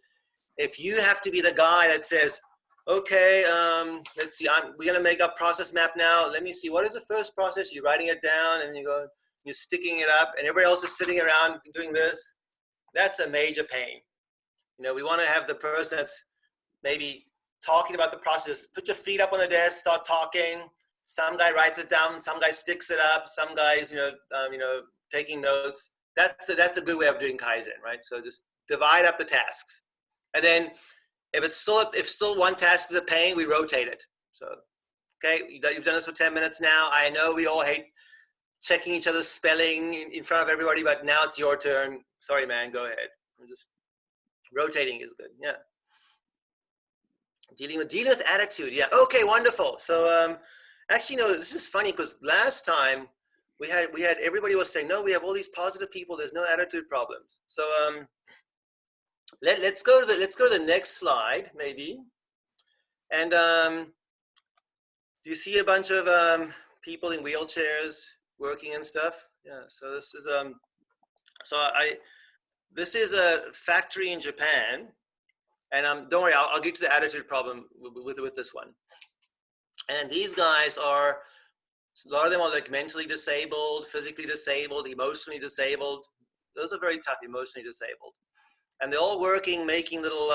if you have to be the guy that says, okay, let's see, we're gonna make a process map now. Let me see, what is the first process? You're writing it down and you're sticking it up and everybody else is sitting around doing this. That's a major pain. You know, we wanna have the person that's maybe talking about the process. Put your feet up on the desk, start talking. Some guy writes it down, some guy sticks it up, some guys, taking notes. That's a good way of doing Kaizen, right? So just divide up the tasks. And then if still one task is a pain, we rotate it. So, okay, you've done this for 10 minutes now. I know we all hate checking each other's spelling in front of everybody, but now it's your turn. Sorry, man, go ahead. Just rotating is good, yeah. Dealing with attitude, yeah. Okay, wonderful. So actually, no, this is funny because last time we had everybody was saying, no, we have all these positive people. There's no attitude problems. So let's go to the next slide, maybe. And do you see a bunch of people in wheelchairs working and stuff? Yeah. So this is this is a factory in Japan, and don't worry, I'll get to the attitude problem with this one. And these guys a lot of them are like mentally disabled, physically disabled, emotionally disabled. Those are very tough, emotionally disabled. And they're all working, making little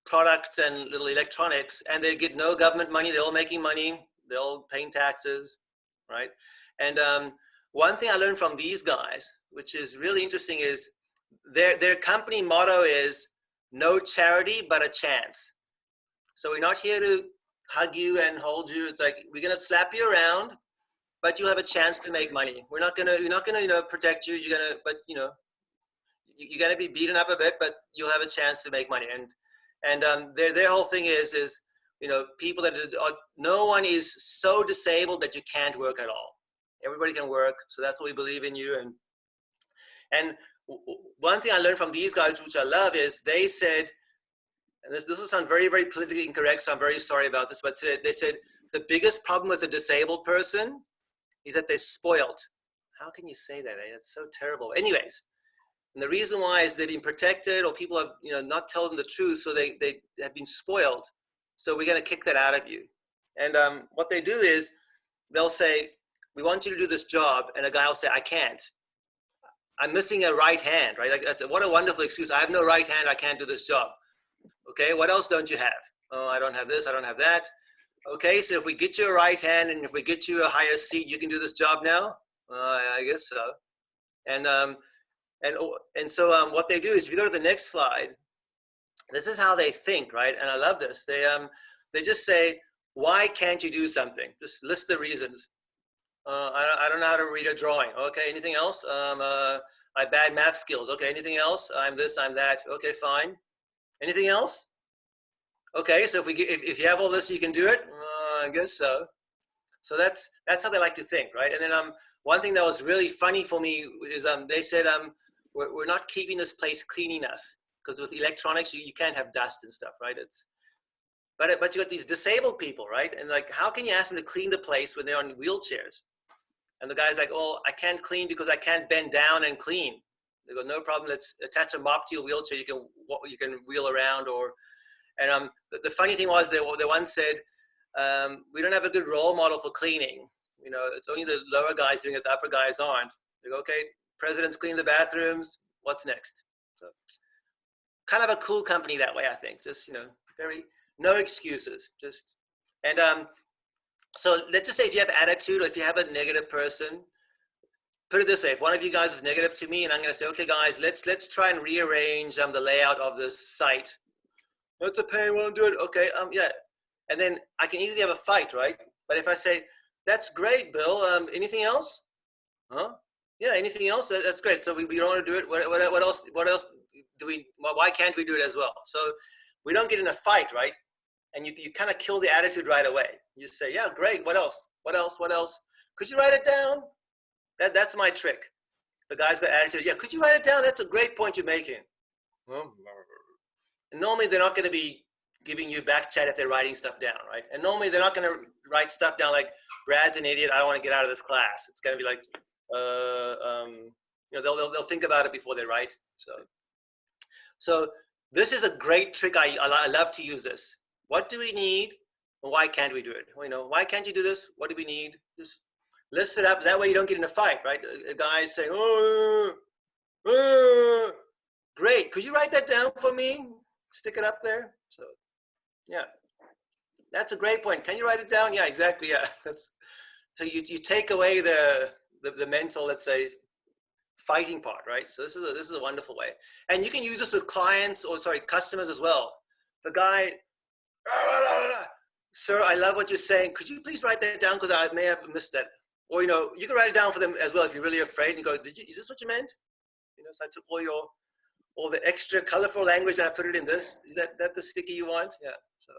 products and little electronics, and they get no government money. They're all making money. They're all paying taxes, right? And one thing I learned from these guys, which is really interesting, is their company motto is no charity, but a chance. So we're not here to hug you and hold you. It's like, we're going to slap you around, but you'll have a chance to make money. We're not going to, protect you. You're going to be beaten up a bit, but you'll have a chance to make money. And their whole thing is people that no one is so disabled that you can't work at all. Everybody can work. So that's what we believe in you. And one thing I learned from these guys, which I love, is they said, and this will sound very, very politically incorrect, so I'm very sorry about this, but they said the biggest problem with a disabled person is that they're spoiled. How can you say that? It's so terrible. Anyways, and the reason why is they've been protected, or people have not told them the truth, so they have been spoiled. So we're going to kick that out of you. And what they do is they'll say, we want you to do this job, and a guy will say, I can't. I'm missing a right hand, right? Like, what a wonderful excuse. I have no right hand. I can't do this job. Okay, what else don't you have? Oh, I don't have this, I don't have that. Okay, so if we get you a right hand and if we get you a higher seat, you can do this job now? I guess so. And so what they do is, if you go to the next slide, this is how they think, right? And I love this. They just say, why can't you do something? Just list the reasons. I don't know how to read a drawing. Okay, anything else? I have bad math skills. Okay, anything else? I'm this, I'm that. Okay, fine. Anything else? Okay, so if you have all this, you can do it. I guess so. So that's how they like to think, right? And then one thing that was really funny for me is they said we're not keeping this place clean enough because with electronics you can't have dust and stuff, right? But you got these disabled people, right? And like, how can you ask them to clean the place when they're on wheelchairs? And the guy's like, oh, I can't clean because I can't bend down and clean. They go, no problem. Let's attach a mop to your wheelchair. You can wheel around and the funny thing was they once said, we don't have a good role model for cleaning. You know, it's only the lower guys doing it, the upper guys aren't. They go, okay, presidents clean the bathrooms. What's next? So, kind of a cool company that way, I think. Just, you know, no excuses. Just, and so let's just say if you have attitude or if you have a negative person, put it this way: if one of you guys is negative to me, and I'm going to say, okay, guys, let's try and rearrange the layout of this site. It's a pain. Won't do it. Okay, yeah. And then I can easily have a fight, right? But if I say, that's great, Bill, anything else? Huh? Yeah, anything else? That's great. So we don't want to do it. What else do we, why can't we do it as well? So we don't get in a fight, right? And you kind of kill the attitude right away. You say, yeah, great. What else? What else? What else? Could you write it down? That's my trick. The guy's got attitude. Yeah, could you write it down? That's a great point you're making. And normally they're not going to be giving you back chat if they're writing stuff down, right? And normally they're not going to write stuff down like, Brad's an idiot, I don't want to get out of this class. It's going to be like, you know, they'll think about it before they write. So this is a great trick. I love to use this. What do we need? And why can't we do it? Well, you know, why can't you do this? What do we need? Just list it up. That way you don't get in a fight, right? A guy's saying, great. Could you write that down for me? Stick it up there. So, yeah, that's a great point. Can you write it down? Yeah, exactly. Yeah, so you take away the mental, let's say, fighting part, right? So this is a wonderful way, and you can use this with clients or customers as well. The guy, sir, I love what you're saying. Could you please write that down because I may have missed that. Or you know, you can write it down for them as well if you're really afraid and go, is this what you meant? You know, so I took all the extra colorful language and I put it in this. Is that the sticky you want? Yeah. So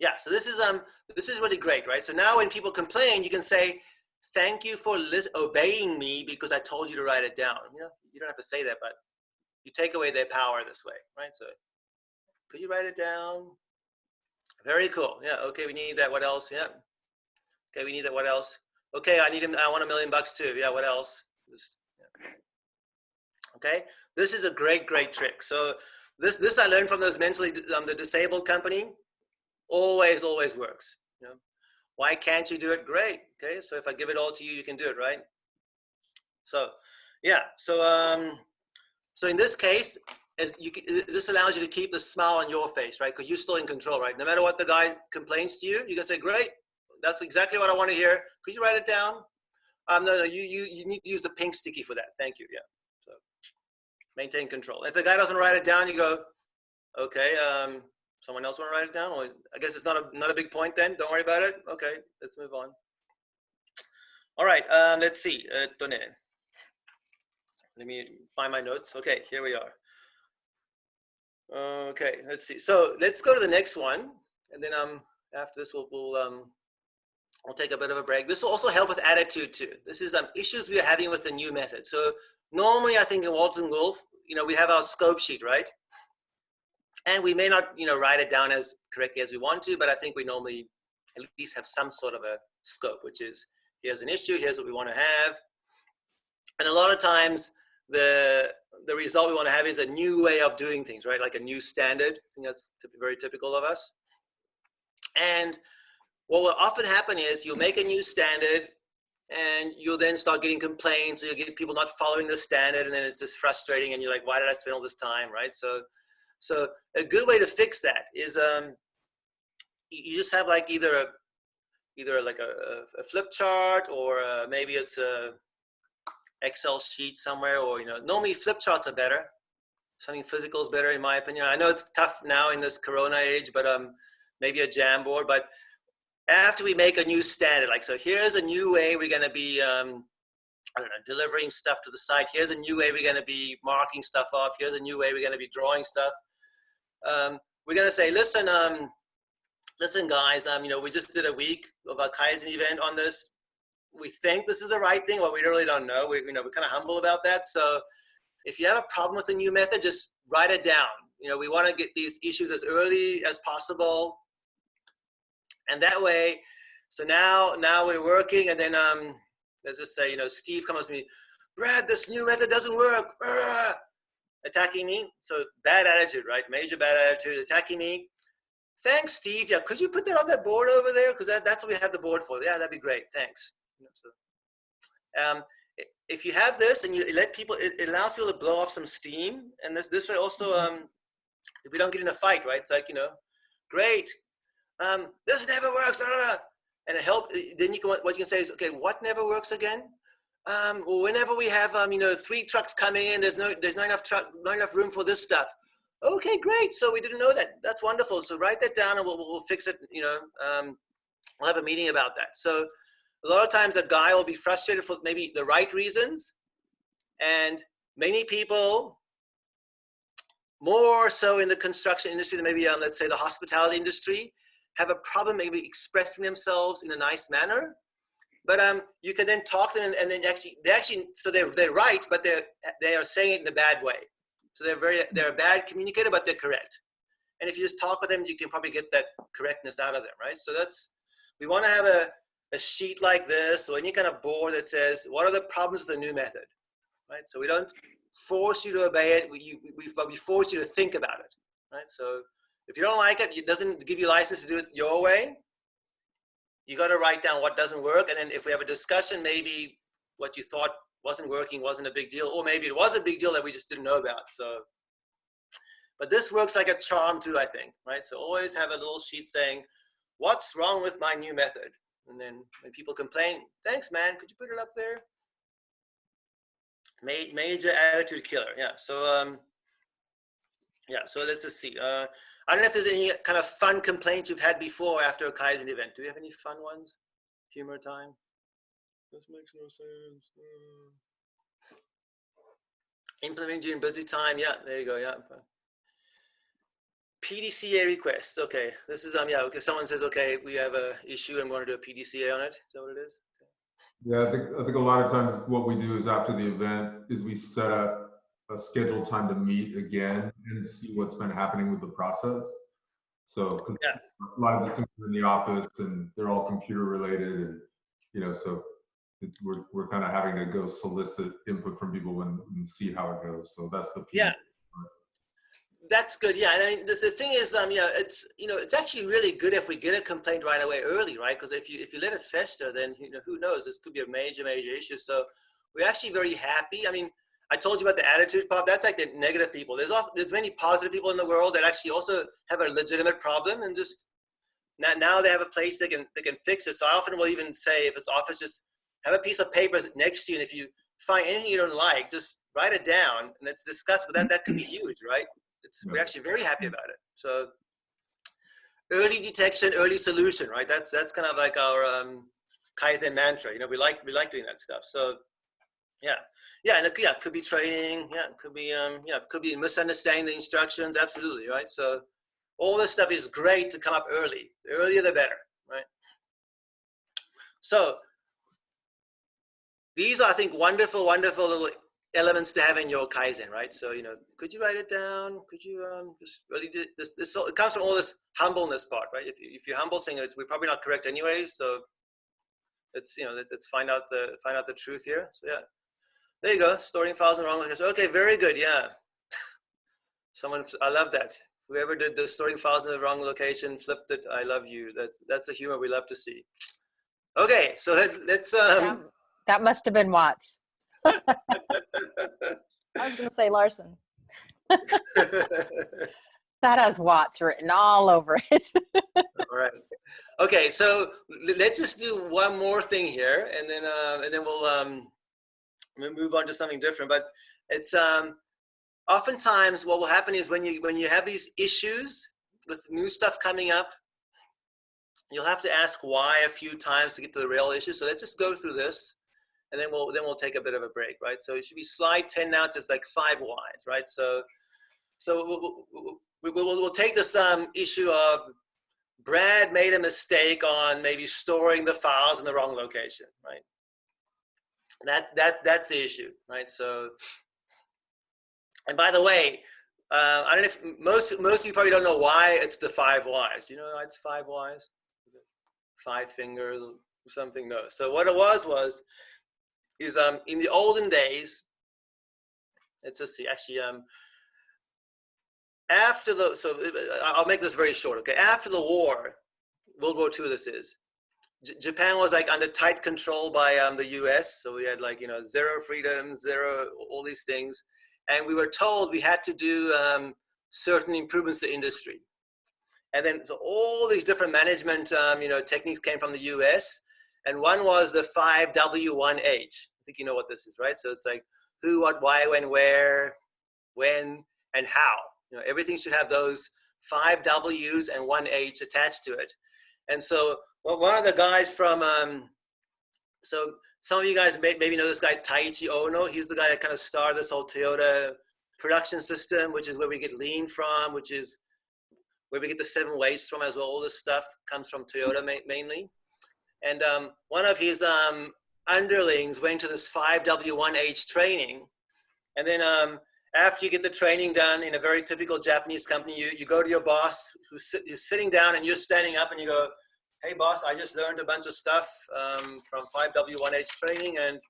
yeah, so this is really great, right? So now when people complain, you can say, thank you for obeying me because I told you to write it down. You know, you don't have to say that, but you take away their power this way, right? So could you write it down? Very cool. Yeah. Okay, we need that. What else? Yeah. Okay, we need that. What else? Okay, I want $1 million too. Yeah. What else? Yeah. Okay, this is a great trick. So this I learned from those mentally the disabled company. Always works. You know, why can't you do it? Great. Okay, so if I give it all to you, you can do it, right? So yeah, so in this case, this allows you to keep the smile on your face, right? Because you're still in control, right? No matter what the guy complains to you, you can say, great, that's exactly what I want to hear. Could you write it down? No, you need to use the pink sticky for that. Thank you. Yeah. So maintain control. If the guy doesn't write it down, you go, okay, someone else want to write it down? Well, I guess it's not a big point then. Don't worry about it. Okay, let's move on. All right, let's see. Let me find my notes. Okay, here we are. Okay, let's see. So let's go to the next one, and then after this we'll take a bit of a break. This will also help with attitude too. This is issues we are having with the new method. So normally, I think in Walt and Wolf, you know, we have our scope sheet, right? And we may not, you know, write it down as correctly as we want to, but I think we normally at least have some sort of a scope, which is here's an issue, here's what we want to have. And a lot of times the result we want to have is a new way of doing things, right? Like a new standard. I think that's very typical of us. And what will often happen is you'll make a new standard and you'll then start getting complaints, or you'll get people not following the standard, and then it's just frustrating and you're like, why did I spend all this time, right? So a good way to fix that is you just have like either like a flip chart, or maybe it's a Excel sheet somewhere, or you know, normally flip charts are better. Something physical is better in my opinion. I know it's tough now in this Corona age, but maybe a Jamboard. But after we make a new standard, like, so here's a new way we're going to be, I don't know, delivering stuff to the site. Here's a new way we're going to be marking stuff off. Here's a new way we're going to be drawing stuff. We're going to say, listen, listen, guys, you know, we just did a week of a Kaizen event on this. We think this is the right thing, but we really don't know. You know, we're kind of humble about that. So if you have a problem with the new method, just write it down. You know, we want to get these issues as early as possible. And that way, so now we're working, and then let's just say, you know, Steve comes to me, Brad, this new method doesn't work. Attacking me. So bad attitude, right? Major bad attitude, attacking me. Thanks, Steve. Yeah, could you put that on that board over there? Because that's what we have the board for. Yeah, that'd be great. Thanks. You know, so, if you have this and you let people, it allows people to blow off some steam. And this way also, if we don't get in a fight, right? It's like, you know, great. This never works. And it help. Then you can, what you can say is, okay, what never works again? Well, whenever we have, you know, 3 trucks coming in, there's not enough room for this stuff. Okay, great. So we didn't know that. That's wonderful. So write that down, and we'll fix it. You know, we'll have a meeting about that. So a lot of times a guy will be frustrated for maybe the right reasons, and many people, more so in the construction industry than maybe let's say the hospitality industry, have a problem maybe expressing themselves in a nice manner. But you can then talk to them, and then so they're right, but they are saying it in a bad way. So they're a bad communicator, but they're correct. And if you just talk with them, you can probably get that correctness out of them, right? So we want to have a sheet like this, or any kind of board that says, what are the problems with the new method, right? So we don't force you to obey it, we force you to think about it, right? So if you don't like it, it doesn't give you license to do it your way. You got to write down what doesn't work, and then if we have a discussion, maybe what you thought wasn't working wasn't a big deal, or maybe it was a big deal that we just didn't know about. So, but this works like a charm too, I think, right? So always have a little sheet saying, what's wrong with my new method? And then when people complain, thanks, man, could you put it up there? Major attitude killer, yeah. So, yeah, so let's just see. I don't know if there's any kind of fun complaints you've had before after a Kaizen event. Do we have any fun ones? Humor time? This makes no sense. Implementing during busy time. Yeah, there you go. Yeah. PDCA request. Okay, this is yeah. Okay, someone says, okay, we have a issue and we want to do a PDCA on it. Is that what it is? Okay. Yeah, I think a lot of times what we do is after the event is we set up a scheduled time to meet again and see what's been happening with the process. So yeah, a lot of the things are in the office and they're all computer related, and you know, so we're kind of having to go solicit input from people and see how it goes. So that's the piece. Yeah. That's good. Yeah, I mean, the thing is, yeah, it's, you know, it's actually really good if we get a complaint right away early, right? Because if you let it fester, then, you know, who knows? This could be a major issue. So we're actually very happy. I mean, I told you about the attitude part. That's like the negative people. There's many positive people in the world that actually also have a legitimate problem, and just now they have a place they can fix it. So I often will even say, if it's office, just have a piece of paper next to you, and if you find anything you don't like, just write it down and let's discuss. But that could be huge, right? We're actually very happy about it. So early detection, early solution, right? That's kind of like our Kaizen mantra. You know, we like doing that stuff. So yeah, and it could be training. Yeah, it could be misunderstanding the instructions. Absolutely, right? So all this stuff is great to come up early. The earlier the better, right? So these are, I think, wonderful little elements to have in your Kaizen, right? So, you know, could you write it down? Could you just really do this? It comes from all this humbleness part, right? If you're humble, saying we're probably not correct anyways, so let's, you know, let's find out the truth here. So yeah, there you go. Storing files in wrong location. Okay, very good. Yeah, I love that. Whoever did the storing files in the wrong location, flipped it. I love you. That's the humor we love to see. Okay, so let's that must have been Watts. I was going to say Larson. That has Watts written all over it. All right. Okay, so let's just do one more thing here, and then we'll move on to something different. But it's oftentimes what will happen is when you have these issues with new stuff coming up, You'll have to ask why a few times to get to the real issue. So let's just go through this, and then we'll take a bit of a break, right? So it should be slide 10 now. It's like 5 whys, right? So we'll take this issue of Brad made a mistake on maybe storing the files in the wrong location, right? That's the issue, right? So, and by the way, I don't know if most of you probably don't know why it's the 5 whys. You know why it's 5 whys? 5 fingers or something? No. So what it was in the olden days, let's just see, actually, after the, so I'll make this very short, okay? After the war, World War II this is, Japan was like under tight control by the US. So we had like, you know, 0 freedom, 0, all these things. And we were told we had to do certain improvements to industry. And then, so all these different management, you know, techniques came from the US. And one was the 5W1H. I think you know what this is, right? So it's like who, what, why, when, where, when, and how. You know, everything should have those 5 W's and 1 H attached to it. And so, well, one of the guys from, so some of you guys maybe know this guy, Taiichi Ohno. He's the guy that kind of started this whole Toyota production system, which is where we get lean from, which is where we get the 7 ways from as well. All this stuff comes from Toyota mainly. And one of his underlings went to this 5W1H training. And then after you get the training done in a very typical Japanese company, you go to your boss who's sitting down and you're standing up and you go, hey boss, I just learned a bunch of stuff from 5W1H training, and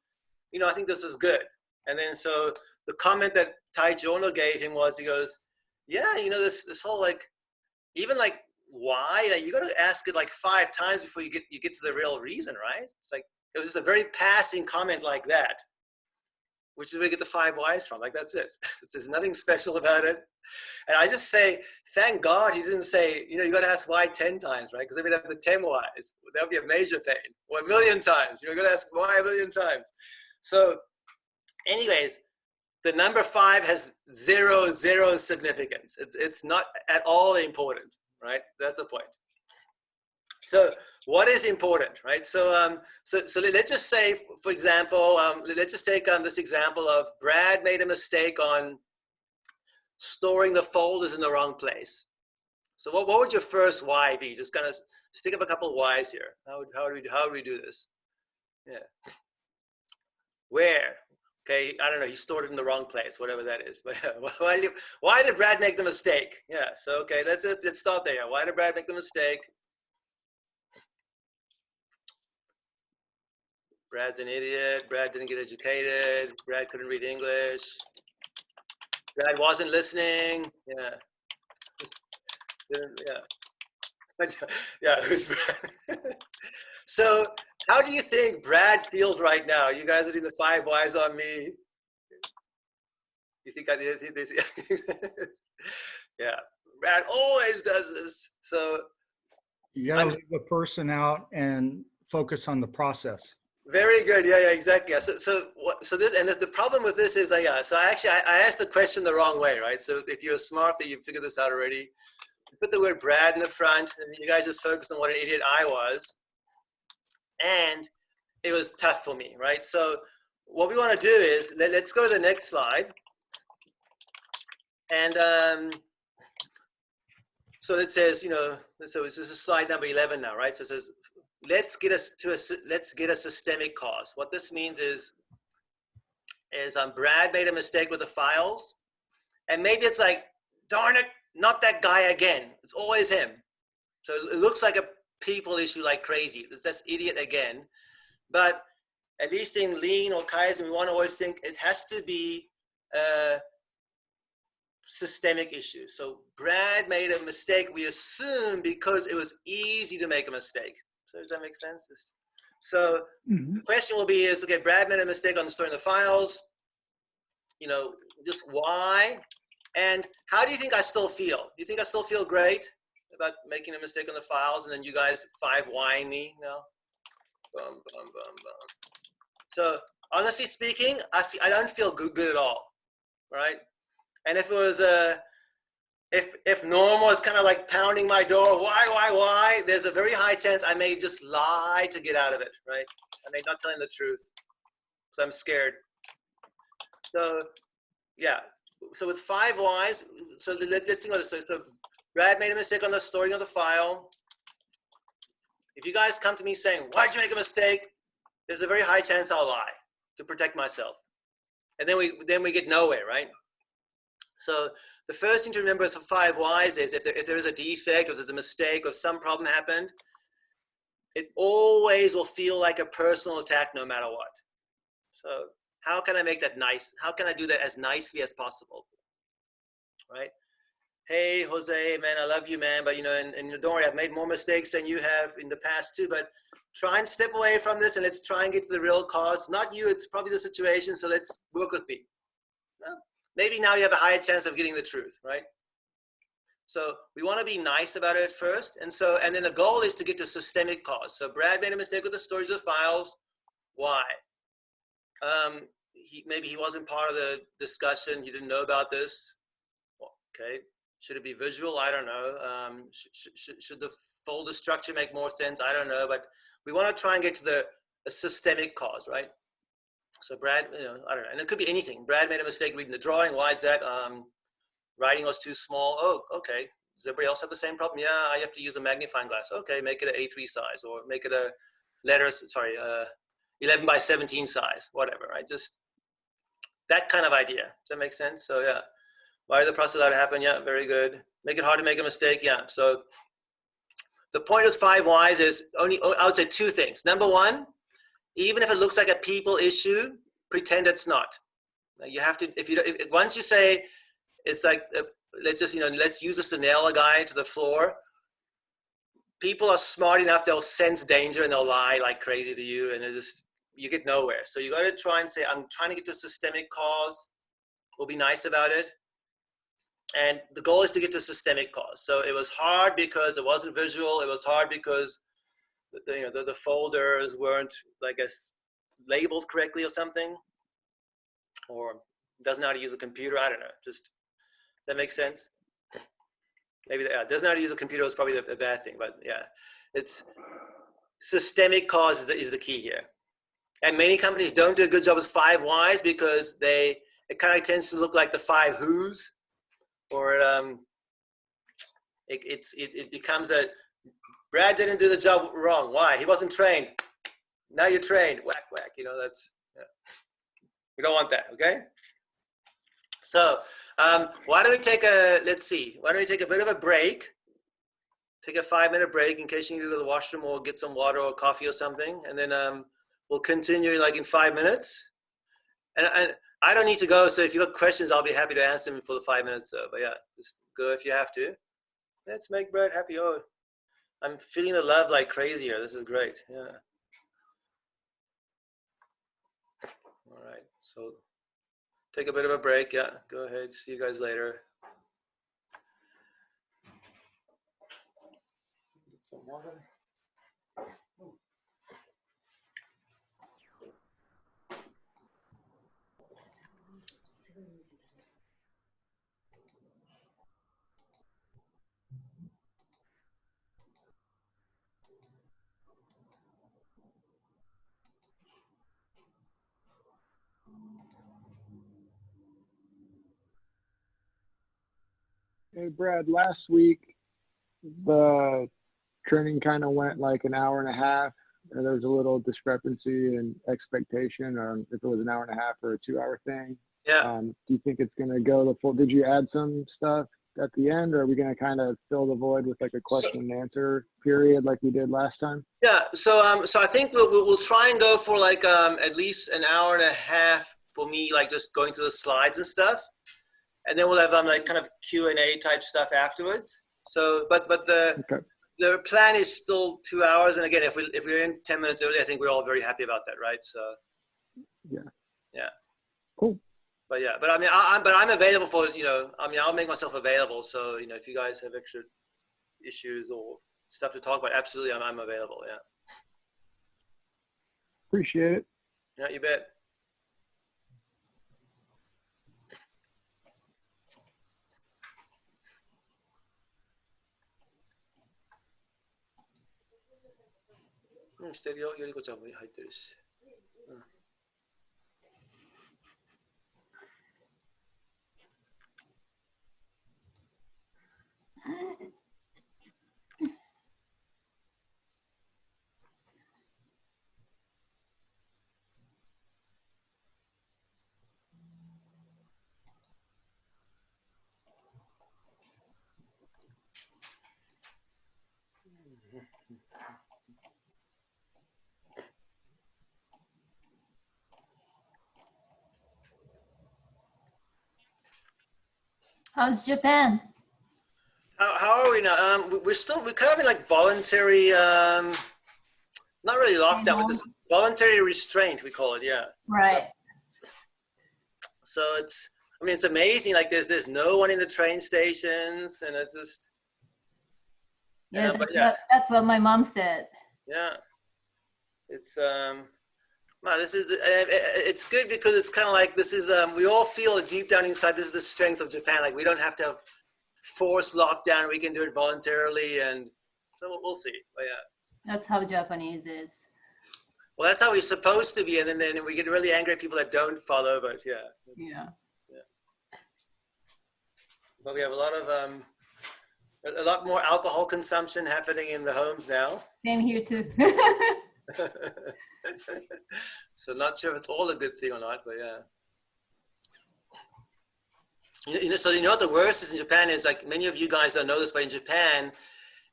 you know, I think this is good. And then so the comment that Taiichi Ohno gave him was, he goes, yeah, you know, this whole like, even like why, like, you got to ask it like 5 times before you get to the real reason, right? It's like, it was just a very passing comment like that, which is where you get the 5 whys from. Like, that's it. There's nothing special about it. And I just say, thank God he didn't say, you know, you got to ask why 10 times, right? Because then we'd have the 10 whys. That would be a major pain. Or 1,000,000 times. You know, you got to ask why 1,000,000 times. So anyways, the number 5 has 0 significance. It's not at all important, right? That's a point. So what is important, right? So so let's just say, for example, let's just take this example of Brad made a mistake on storing the folders in the wrong place. So what would your first why be? Just kind of stick up a couple of whys here. How would we do this? Yeah. Where? Okay, I don't know. He stored it in the wrong place, whatever that is. But why did Brad make the mistake? Yeah. So okay, let's start there. Why did Brad make the mistake? Brad's an idiot. Brad didn't get educated. Brad couldn't read English. Brad wasn't listening. Yeah. Yeah. Yeah. Who's Brad? So, how do you think Brad feels right now? You guys are doing the 5 whys on me. You think I did? Yeah. Brad always does this. So you got to leave a person out and focus on the process. Very good. Yeah, exactly. Yeah. So the problem with this is, so I asked the question the wrong way, right? So if you're smart, that you figured this out already. You put the word Brad in the front, and you guys just focused on what an idiot I was. And it was tough for me, right? So what we want to do is, let's go to the next slide. And so it says, you know, so this is slide number 11 now, right? So it says, let's get a systemic cause. What this means is Brad made a mistake with the files, and maybe it's like, darn it, not that guy again. It's always him. So it looks like a people issue like crazy. It's this idiot again. But at least in Lean or Kaizen, we want to always think it has to be a systemic issue. So Brad made a mistake, we assume, because it was easy to make a mistake. So does that make sense? So the question will be okay, Brad made a mistake on storing the files. You know, just why? And how do you think I still feel? Do you think I still feel great about making a mistake on the files, and then you guys 5 whying me? No? Boom, boom, boom, boom. So honestly speaking, I don't feel good at all, right? And if it if normal is kind of like pounding my door, why? There's a very high chance I may just lie to get out of it, right? I may not telling the truth because I'm scared. So yeah. So with 5 whys, so let's think about this. So Brad made a mistake on the storing of the file. If you guys come to me saying, why did you make a mistake? There's a very high chance I'll lie to protect myself. And then we get nowhere, right? So the first thing to remember with the 5 whys is if there is a defect, or there's a mistake, or some problem happened, it always will feel like a personal attack no matter what. So how can I make that nice? How can I do that as nicely as possible, right? Hey, Jose, man, I love you, man, but and don't worry, I've made more mistakes than you have in the past too, but try and step away from this and let's try and get to the real cause. Not you, it's probably the situation, so let's work with me. Well, maybe now you have a higher chance of getting the truth, right? So we want to be nice about it at first, and then the goal is to get to systemic cause. So Brad made a mistake with the storage of files. Why? Maybe he wasn't part of the discussion. He didn't know about this. Okay. Should it be visual? I don't know. Should the folder structure make more sense? I don't know. But we want to try and get to the systemic cause, right? So Brad, I don't know. And it could be anything. Brad made a mistake reading the drawing. Why is that? Writing was too small. Oh, okay. Does everybody else have the same problem? Yeah, I have to use a magnifying glass. Okay, make it an A3 size, or make it a 11 by 17 size, whatever, right? Just that kind of idea. Does that make sense? So yeah, why did the process that happen? Yeah, very good. Make it hard to make a mistake. Yeah. So the point of 5 whys is I would say 2 things. Number 1, even if it looks like a people issue, pretend it's not. You have to, once you say it's like, let's use this to nail a guy to the floor. People are smart enough; they'll sense danger and they'll lie like crazy to you, and you get nowhere. So you got to try and say, I'm trying to get to a systemic cause. We'll be nice about it. And the goal is to get to a systemic cause. So it was hard because it wasn't visual. It was hard because the folders weren't, I guess, labeled correctly or something, or doesn't know how to use a computer. I don't know. Just, that makes sense. Maybe doesn't know how to use a computer is probably a bad thing, but yeah, it's systemic cause is the key here. And many companies don't do a good job with 5 whys because it kind of tends to look like the 5 whos, or it becomes a Brad didn't do the job wrong. Why? He wasn't trained. Now you're trained. Whack whack. We don't want that. Okay. So why don't we take a bit of a break? Take a 5-minute break in case you need to go to the washroom or get some water or coffee or something, and then we'll continue like in 5 minutes. And I don't need to go, so if you have questions, I'll be happy to answer them for the 5 minutes. But yeah, just go if you have to. Let's make Brad happy. Oh, I'm feeling the love like crazy here. This is great. Yeah. All right. So take a bit of a break. Yeah. Go ahead. See you guys later. Get some water. Hey, Brad, last week the training kind of went like an hour and a half, and there was a little discrepancy in expectation on if it was an hour and a half or a 2-hour thing. Yeah. Do you think it's going to go the full? Did you add some stuff at the end, or are we going to kind of fill the void with like a question and answer period like we did last time? Yeah. So I think we'll try and go for like at least an hour and a half for me, like just going through the slides and stuff. And then we'll have like kind of Q&A type stuff afterwards. So, but the plan is still 2 hours. And again, if we're in 10 minutes early, I think we're all very happy about that, right? So, yeah, cool. But yeah, but I mean, I'm available for I'll make myself available. So if you guys have extra issues or stuff to talk about, absolutely, I'm available. Yeah. Appreciate it. Yeah, you bet. ステレオよりこちゃんも入ってるし。How's Japan? How are we now? We're kind of in like voluntary, not really lockdown, but just voluntary restraint, we call it, yeah. Right. So it's, I mean, it's amazing. Like there's no one in the train stations, and it's just. Yeah, that's what my mom said. Yeah, it's wow, this is it's good because it's kind of like this is we all feel deep down inside this is the strength of Japan. Like we don't have to have forced lockdown. We can do it voluntarily, and so we'll see. But yeah, That's how Japanese is. well, that's how we're supposed to be, and then we get really angry at people that don't follow. But yeah, Yeah. but we have a lot more alcohol consumption happening in the homes now. Same here too. So not sure if it's all a good thing or not, but yeah. So you know what the worst is in Japan is, like many of you guys don't know this, but in Japan,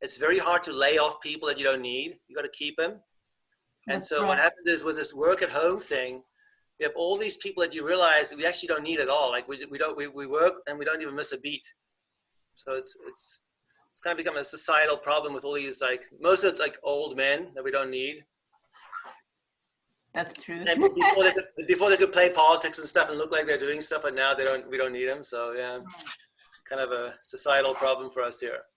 it's very hard to lay off people that you don't need. You got to keep them. And That's so right. what happens is with this work at home thing, you have all these people that you realize we actually don't need at all. Like we work and we don't even miss a beat. So it's kind of become a societal problem with all these, like most of it's like old men that we don't need. That's true. And before they could play politics and stuff and look like they're doing stuff, but now we don't need them. So yeah, kind of a societal problem for us here.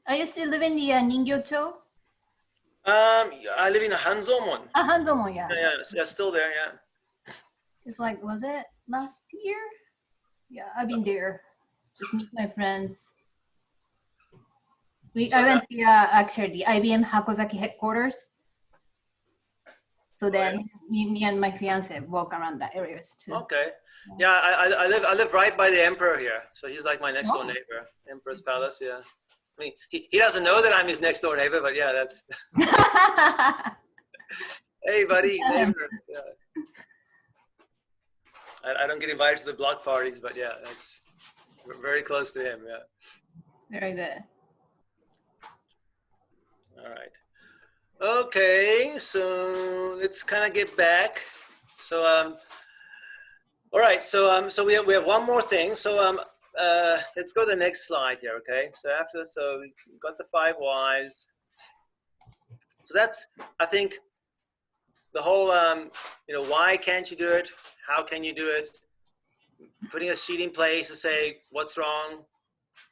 Are you still living in the Ningyo-cho? I live in Hanzomon. Hanzomon, yeah. Yeah, still there, yeah. It's like, was it last year? Yeah, I've been there. Just meet my friends. I went to actually the IBM Hakozaki headquarters. So then me and my fiance walk around the areas too. Okay. Yeah, I live right by the emperor here. So he's like my next door neighbor. Emperor's Palace, yeah. I mean, he doesn't know that I'm his next door neighbor, but yeah, that's. Hey, buddy, neighbor. Yeah. I don't get invited to the block parties, but yeah, that's very close to him. Yeah. Very good. All right. Okay, so let's kind of get back. So all right. So we have one more thing. So let's go to the next slide here. Okay. So we got the 5 whys. So that's, I think, the whole why can't you do it? How can you do it? Putting a sheet in place to say what's wrong.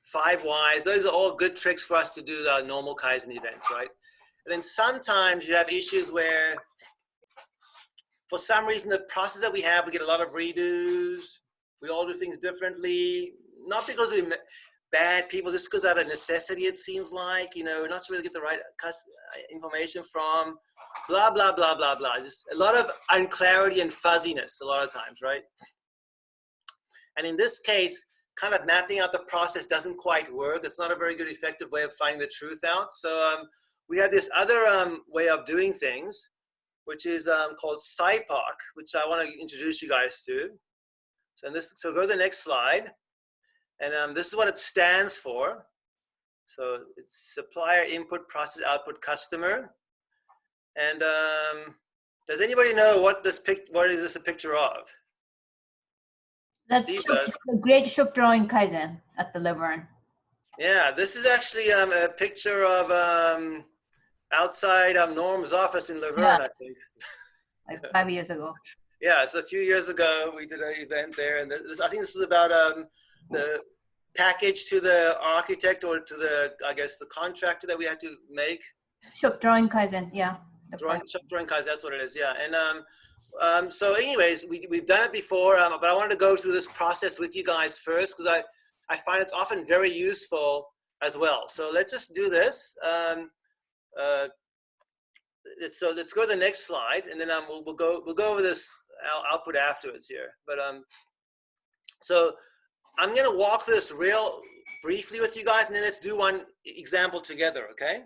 5 whys. Those are all good tricks for us to do the normal Kaizen events, right? And then sometimes you have issues where, for some reason, the process that we have, we get a lot of redos. We all do things differently, not because we're bad people, just because out of necessity, it seems like, we're not sure where to get the right information from, blah, blah, blah, blah, blah. Just a lot of unclarity and fuzziness a lot of times, right? And in this case, kind of mapping out the process doesn't quite work. It's not a very good, effective way of finding the truth out. So we have this other way of doing things, which is called SIPOC, which I want to introduce you guys to. So go to the next slide. And this is what it stands for. So it's supplier input, process output, customer. And does anybody know what is this a picture of? That's a great shop drawing Kaizen at the Laverne. Yeah, this is actually a picture of outside Norm's office in Laverne, I think. Like 5 years ago. Yeah, so a few years ago we did an event there, and I think this is about the package to the architect or to the, I guess, the contractor that we had to make. Shop drawing Kaizen, yeah. Drawing Kaizen, that's what it is. Yeah. And so anyways, we've done it before, but I wanted to go through this process with you guys first, because I find it's often very useful as well. So let's just do this. So let's go to the next slide, and then we'll go over this output afterwards here. But so I'm going to walk through this real briefly with you guys, and then let's do one example together, okay?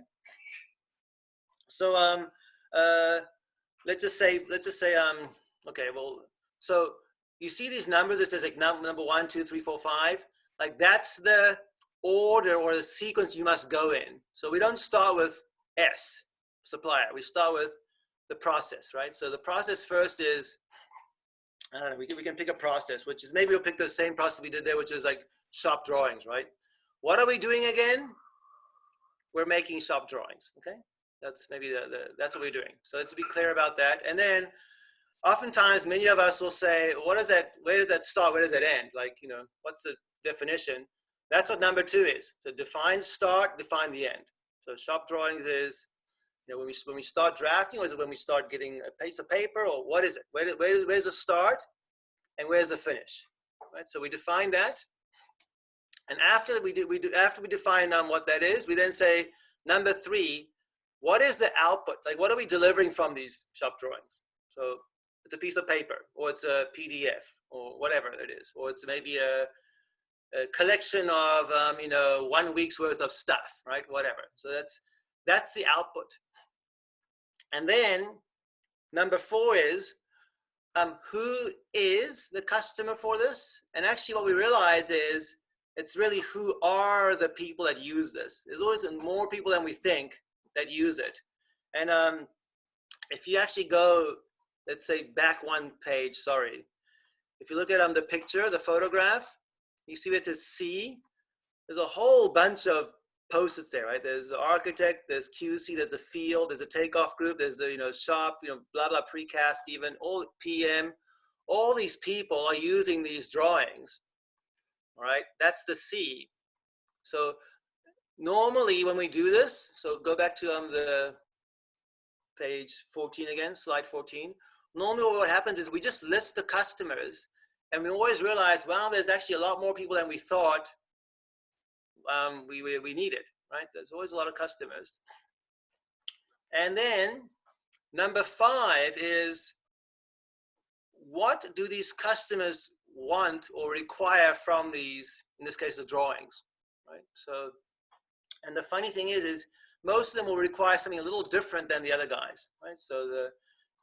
So let's just say okay, well, so you see these numbers, it says like number 1, 2, 3, 4, 5, like that's the order or the sequence you must go in. So we don't start with S, supplier, we start with the process, right? So the process first is, I don't know, we can pick a process, which is, maybe we'll pick the same process we did there, which is like shop drawings, right? What are we doing again? We're making shop drawings, okay? That's maybe that's what we're doing. So let's be clear about that. And then oftentimes many of us will say, what is that, where does that start, where does that end? Like, you know, what's the definition? That's what number 2 is. So define start, define the end. So shop drawings is, you know, when we start drafting, or is it when we start getting a piece of paper, or what is it? Where's the start and where's the finish? Right? So we define that. And after we define what that is, we then say number 3, what is the output? Like, what are we delivering from these shop drawings? So it's a piece of paper, or it's a PDF, or whatever it is, or it's maybe a collection of you know, 1 week's worth of stuff, right? Whatever. So that's the output. And then number 4 is who is the customer for this? And actually, what we realize is it's really who are the people that use this. There's always more people than we think that use it. And if you actually go, let's say back 1 page, sorry. If you look at the picture, the photograph, you see it says C. There's a whole bunch of post-its there, right? There's the architect, there's QC, there's the field, there's a takeoff group, there's the, you know, shop, you know, blah, blah, precast even, all PM. All these people are using these drawings, all right? That's the C. So normally when we do this, so go back to the page 14 again, slide 14. Normally what happens is we just list the customers, and we always realize, wow, there's actually a lot more people than we thought we needed, right? There's always a lot of customers. And then number 5 is, what do these customers want or require from these, in this case, the drawings, right? So, and the funny thing is most of them will require something a little different than the other guys, right? So the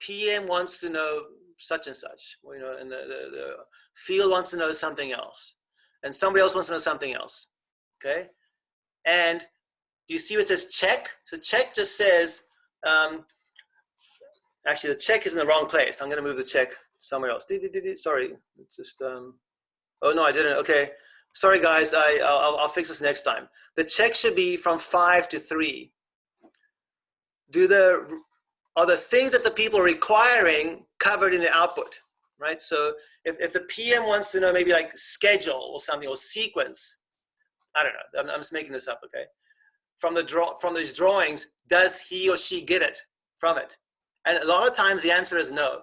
PM wants to know such and such, you know, and the field wants to know something else, and somebody else wants to know something else, okay? And do you see what it says check? So check just says, actually the check is in the wrong place. I'm gonna move the check somewhere else. Sorry, it's just, oh no, I didn't, okay. Sorry guys, I'll fix this next time. The check should be from 5 to 3. Are the things that the people are requiring covered in the output, right? So if the PM wants to know maybe like schedule or something, or sequence, I don't know, I'm just making this up, okay? From these drawings, does he or she get it from it? And a lot of times the answer is no.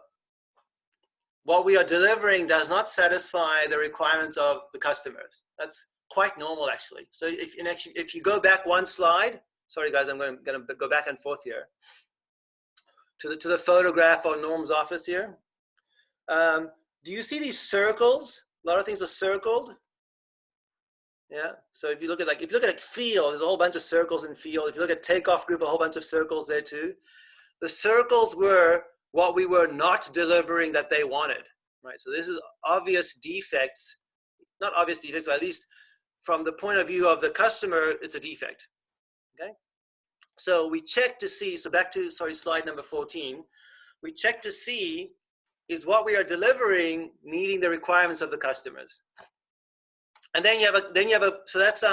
What we are delivering does not satisfy the requirements of the customers. That's quite normal, actually. So if you go back 1 slide, sorry guys, I'm going to go back and forth here to the photograph on Norm's office here. Do you see these circles? A lot of things are circled. Yeah. So if you look at field, there's a whole bunch of circles in field. If you look at takeoff group, a whole bunch of circles there too. The circles were what we were not delivering that they wanted, right? So this is obvious defects, not obvious defects, but at least from the point of view of the customer, it's a defect, okay? So we check to see, so back to, sorry, slide number 14. We check to see, is what we are delivering meeting the requirements of the customers? And then you have a, so that's,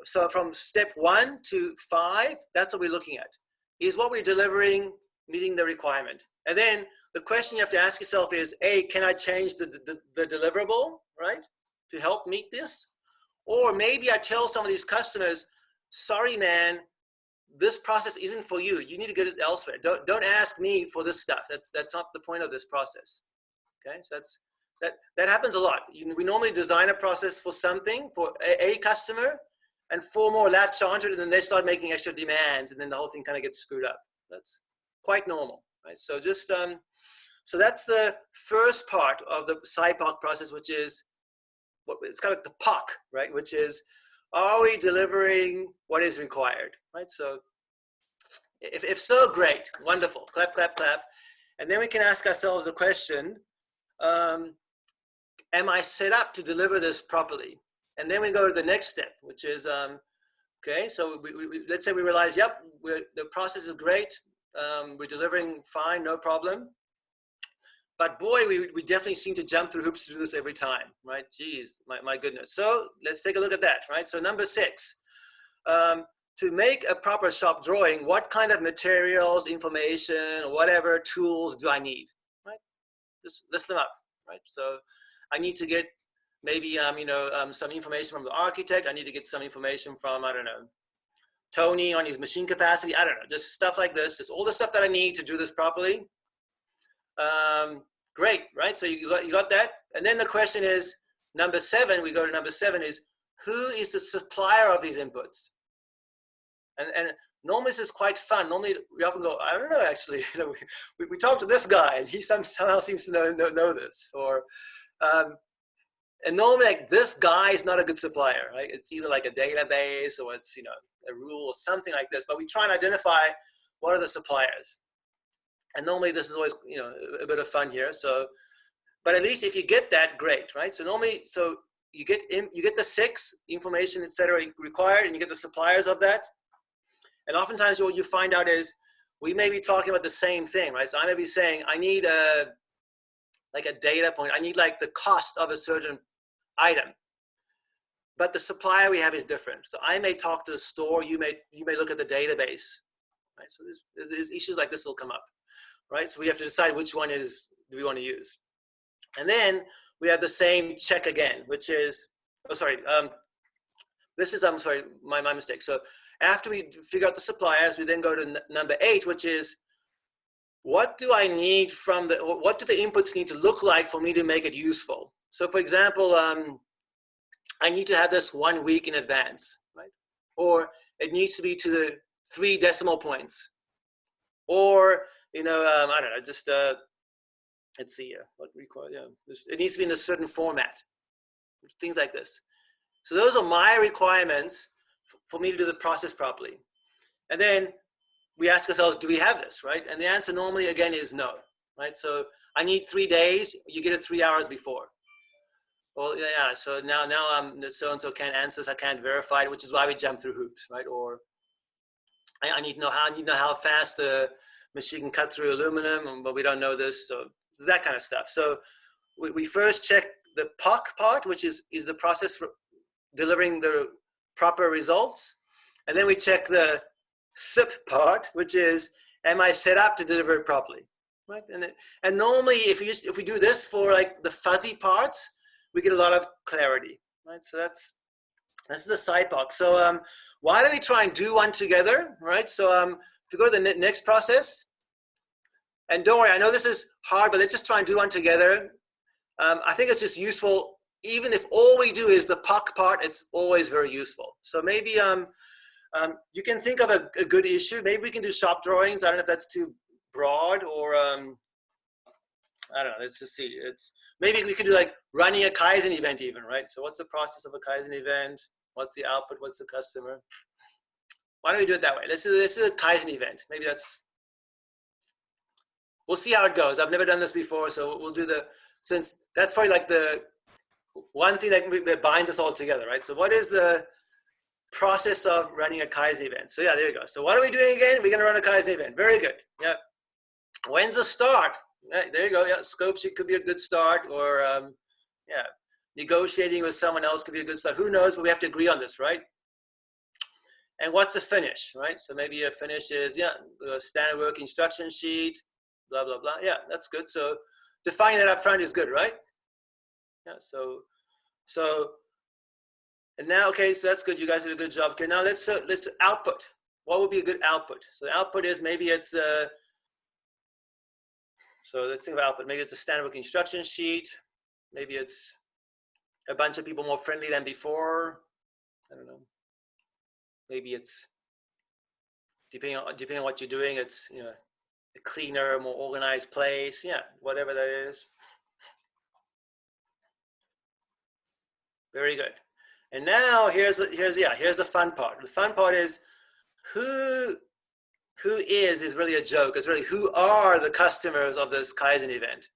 so from step 1 to 5, that's what we're looking at. Is what we're delivering meeting the requirement? And then the question you have to ask yourself is, A, can I change the deliverable, right, to help meet this? Or maybe I tell some of these customers, sorry, man, this process isn't for you. You need to get it elsewhere. Don't ask me for this stuff. That's not the point of this process. Okay, so that happens a lot. We normally design a process for something, for a customer, and 4 more latch onto it, and then they start making extra demands, and then the whole thing kind of gets screwed up. That's quite normal, right? So just so that's the first part of the SIPOC process, which is it's kind of like the POC, right? Which is, are we delivering what is required, right? So if so, great, wonderful, clap, clap, clap. And then we can ask ourselves the question, am I set up to deliver this properly? And then we go to the next step, which is, okay, so let's say we realize, yep, the process is great. We're delivering fine, no problem. But boy, we definitely seem to jump through hoops to do this every time, right? Geez, my goodness. So let's take a look at that, right? So number 6, to make a proper shop drawing, what kind of materials, information, whatever tools do I need, right? Just list them up, right? So I need to get maybe, some information from the architect. I need to get some information from, I don't know, Tony on his machine capacity. I don't know, just stuff like this, just all the stuff that I need to do this properly. Great, right? So you got that. And then the question is, number 7, we go to number 7 is, who is the supplier of these inputs? And normally this is quite fun. Normally we often go, I don't know, actually, we talk to this guy and he somehow seems to know this. Or, and normally like this guy is not a good supplier, right? It's either like a database or it's, a rule or something like this, but we try and identify what are the suppliers. And normally this is always, a bit of fun here. So, but at least if you get that, great, right? So normally, so you get the 6 information, et cetera, required, and you get the suppliers of that. And oftentimes what you find out is we may be talking about the same thing, right? So I may be saying, I need a data point. I need like the cost of a certain item. But the supplier we have is different. So I may talk to the store, you may look at the database, right? So there's issues like this will come up, right? So we have to decide which one do we want to use. And then we have the same check again, which is, my mistake. So after we figure out the suppliers, we then go to number 8, which is, what do I need what do the inputs need to look like for me to make it useful? So for example, I need to have this 1 week in advance, right? Or it needs to be to the 3 decimal points. Or, I don't know, just, let's see here, what we call, it needs to be in a certain format, things like this. So those are my requirements for me to do the process properly. And then we ask ourselves, do we have this, right? And the answer normally, again, is no, right? So I need 3 days, you get it 3 hours before. Well, yeah, so now so-and-so can't answer this, I can't verify it, which is why we jump through hoops, right? Or I need to know how fast the machine can cut through aluminum, but we don't know this, so that kind of stuff. So we first check the POC part, which is the process for delivering the proper results. And then we check the SIP part, which is, am I set up to deliver it properly, right? And normally if we do this for like the fuzzy parts, we get a lot of clarity, right? So that's the SIPOC. So why don't we try and do one together, right? So if we go to the next process, and don't worry, I know this is hard, but let's just try and do one together. I think it's just useful, even if all we do is the POC part, it's always very useful. So maybe you can think of a good issue. Maybe we can do shop drawings. I don't know if that's too broad, or I don't know, let's just see. Maybe we could do like running a Kaizen event even, right? So what's the process of a Kaizen event? What's the output? What's the customer? Why don't we do it that way? Let's do a Kaizen event. Maybe we'll see how it goes. I've never done this before, so we'll do since that's probably like the one thing that binds us all together, right? So what is the process of running a Kaizen event? So yeah, there you go. So what are we doing again? We're gonna run a Kaizen event. Very good. Yeah. When's the start? Right, there you go. Yeah, scope sheet could be a good start, or negotiating with someone else could be a good start. Who knows? But we have to agree on this, right? And what's a finish, right? So maybe a finish is a standard work instruction sheet, blah blah blah. Yeah, that's good. So defining that up front is good, right? Yeah. So and now, okay, so that's good. You guys did a good job. Okay, now let's output. what would be a good output? So the output is maybe it's so let's think of output. Maybe it's a standard working instruction sheet. Maybe it's a bunch of people more friendly than before. I don't know. Maybe it's depending on what you're doing. It's a cleaner, more organized place. Yeah, whatever that is. Very good. And now here's the fun part. The fun part is who is really a joke. It's really who are the customers of this Kaizen event.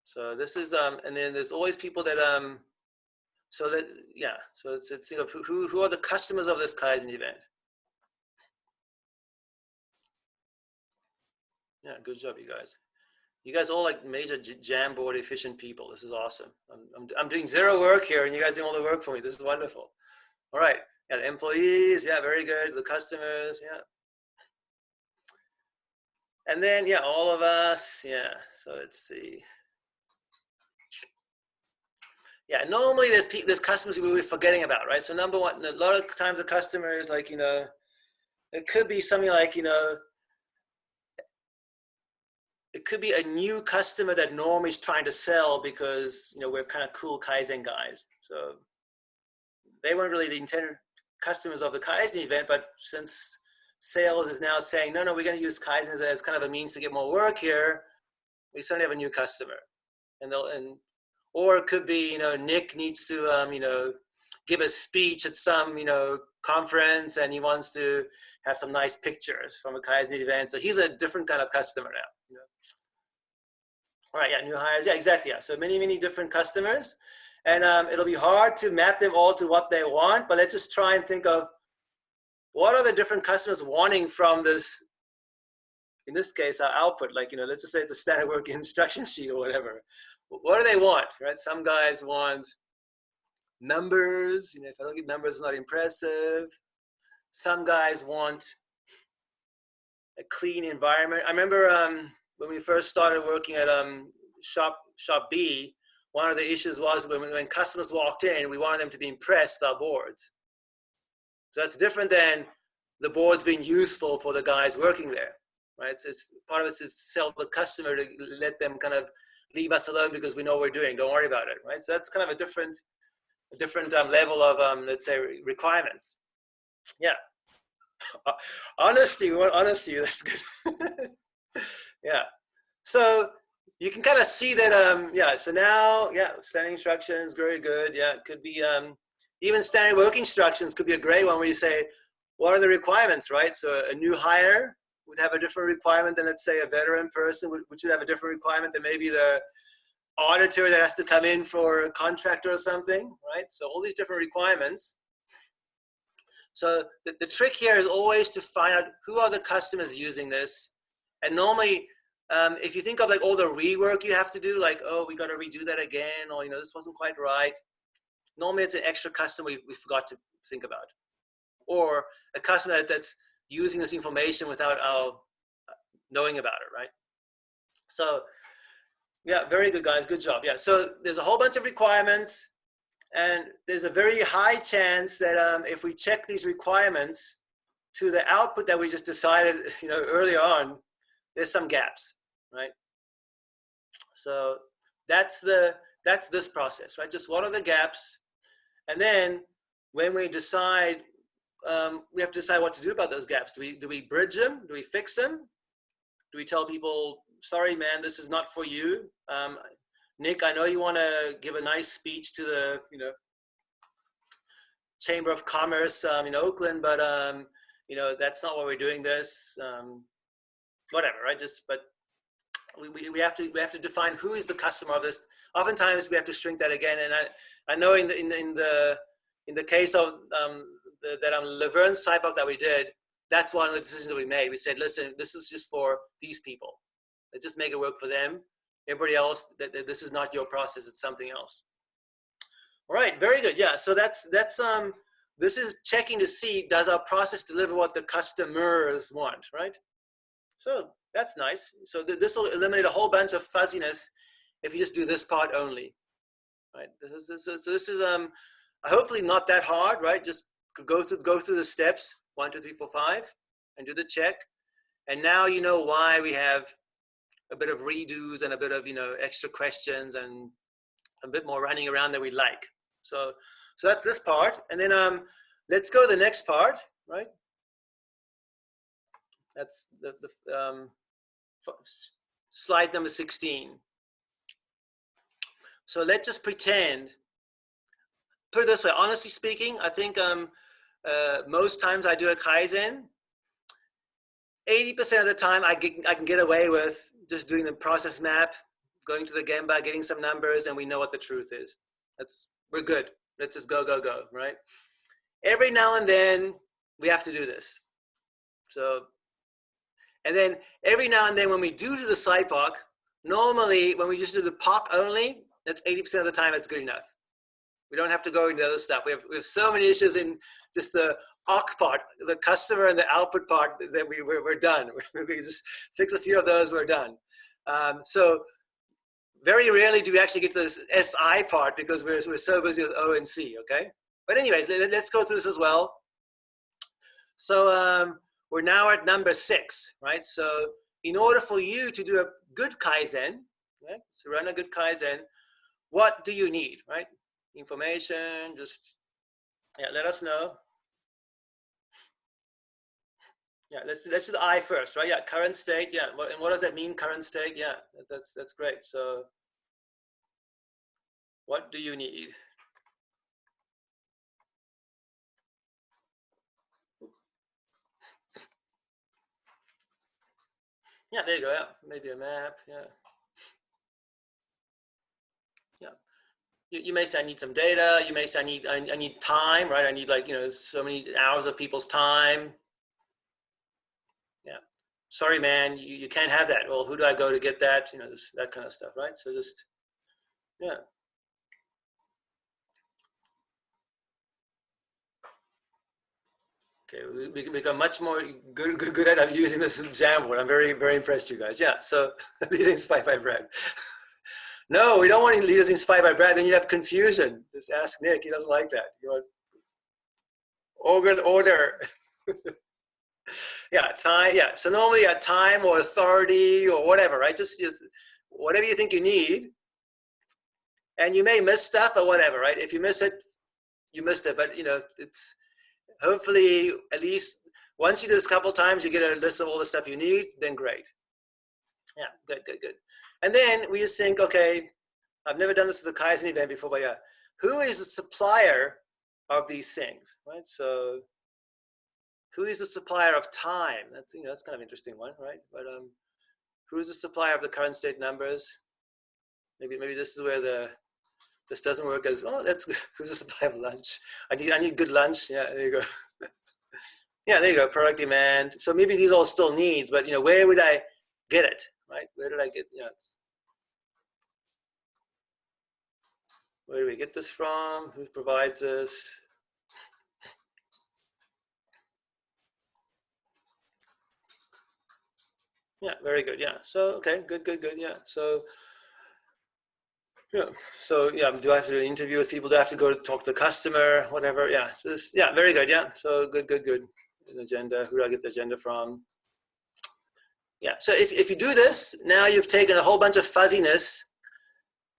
So this is and then there's always people that so it's think of who are the customers of this Kaizen event. Yeah, good job, you guys. You guys all like major Jamboard efficient people. This is awesome. I'm doing zero work here, and you guys doing all the work for me. This is wonderful. All right, yeah, the employees, yeah, very good. The customers, yeah. And then, yeah, all of us, yeah. So let's see. Yeah, normally there's customers we're forgetting about, right? So number one, a lot of times the customer is like, it could be something like, it could be a new customer that Norm is trying to sell because, we're kind of cool Kaizen guys. So they weren't really the intended customers of the Kaizen event, but since sales is now saying, no, we're going to use Kaizen as kind of a means to get more work here, we suddenly have a new customer. Or it could be, Nick needs to, give a speech at some, conference, and he wants to have some nice pictures from a Kaizen event. So he's a different kind of customer now. All right, yeah, new hires, yeah, exactly, yeah. So many different customers, and it'll be hard to map them all to what they want, but let's just try and think of what are the different customers wanting from this, in this case, our output, like, let's just say it's a standard working instruction sheet or whatever. What do they want, right? Some guys want numbers, if I don't get numbers, it's not impressive. Some guys want a clean environment. I remember when we first started working at Shop B, one of the issues was when customers walked in, we wanted them to be impressed with our boards. So that's different than the boards being useful for the guys working there, right? So it's part of it is sell the customer to let them kind of leave us alone because we know what we're doing. Don't worry about it, right? So that's kind of a different level of let's say requirements. Yeah. Honesty, we want honesty. That's good. Yeah. So you can kind of see that. So now, standing instructions, very good. Yeah, it could be even standard work instructions could be a great one where you say, what are the requirements, right? So a new hire would have a different requirement than, let's say, a veteran person, which would have a different requirement than maybe the auditor that has to come in for a contractor or something, right? So all these different requirements. So the trick here is always to find out who are the customers using this. And normally, if you think of like all the rework you have to do, like, oh, we got to redo that again, or, this wasn't quite right. Normally it's an extra customer we forgot to think about. Or a customer that's using this information without our knowing about it, right? So, yeah, very good, guys. Good job. Yeah, so there's a whole bunch of requirements. And there's a very high chance that if we check these requirements to the output that we just decided, earlier on, there's some gaps, right? So that's this process, right? Just what are the gaps? And then when we decide, we have to decide what to do about those gaps. Do we bridge them? Do we fix them? Do we tell people, sorry, man, this is not for you? Nick, I know you want to give a nice speech to the, Chamber of Commerce in Oakland, but that's not why we're doing this. Whatever, right? But we have to define who is the customer of this. Oftentimes we have to shrink that again. And I know in the case of that Laverne Cypok that we did, that's one of the decisions that we made. We said, listen, this is just for these people. Let's just make it work for them. Everybody else, this is not your process, it's something else. All right, very good. Yeah, so this is checking to see, does our process deliver what the customers want, right? So that's nice. So this will eliminate a whole bunch of fuzziness if you just do this part only, right? This is hopefully not that hard, right? Just go through the steps. 1, 2, 3, 4, 5, and do the check. And now you know why we have a bit of redos and a bit of, extra questions and a bit more running around than we'd like. So that's this part. And then let's go to the next part, right? That's the slide number 16. So let's just pretend, put it this way, honestly speaking, I think most times I do a Kaizen, 80% of the time I can get away with just doing the process map, going to the Gemba, getting some numbers, and we know what the truth is. We're good. Let's just go, right? Every now and then we have to do this. So, and then every now and then when we do the SIPOC, normally when we just do the POC only, that's 80% of the time it's good enough. We don't have to go into other stuff. We have so many issues in just the OC part, the customer and the output part, that we're done. We just fix a few of those, we're done. So very rarely do we actually get to this SI part because we're so busy with O and C, okay? But anyways, let's go through this as well. So we're now at number 6, right? So in order for you to do a good Kaizen, right? So run a good Kaizen, what do you need, right? Information, just, let us know. Let's do the I first, right? Current state, and what does that mean, current state? That's great. So what do you need? There you go, maybe a map, You may say I need some data. You may say I need time, right? I need so many hours of people's time. Sorry, man, you can't have that. Well, who do I go to get that? That kind of stuff, right? So just, Okay, we become much more good at using this Jamboard. I'm very, very impressed, you guys. So leaders inspired by Brad. No, we don't want any leaders inspired by Brad. Then you have confusion. Just ask Nick. He doesn't like that. You want order. Time. So normally time or authority or whatever, right? Just whatever you think you need. And you may miss stuff or whatever, right? If you miss it, you missed it. But it's hopefully at least once you do this a couple times, you get a list of all the stuff you need. Then great. Good. And then we just think, okay, I've never done this with a Kaizen event before, but who is the supplier of these things, right? So who is the supplier of time? That's that's kind of an interesting one, right? But who is the supplier of the current state numbers? Maybe this is where this doesn't work as that's good. Who's the supplier of lunch? I need good lunch. There you go. There you go. Product demand. So maybe these all still needs, but where would I get it? Right? Where did I get, where do we get this from? Who provides this? Very good. So, okay, good. So, So, do I have to do an interview with people? Do I have to go to talk to the customer? Whatever. Very good. So, good. An agenda. Who do I get the agenda from? So if you do this, now you've taken a whole bunch of fuzziness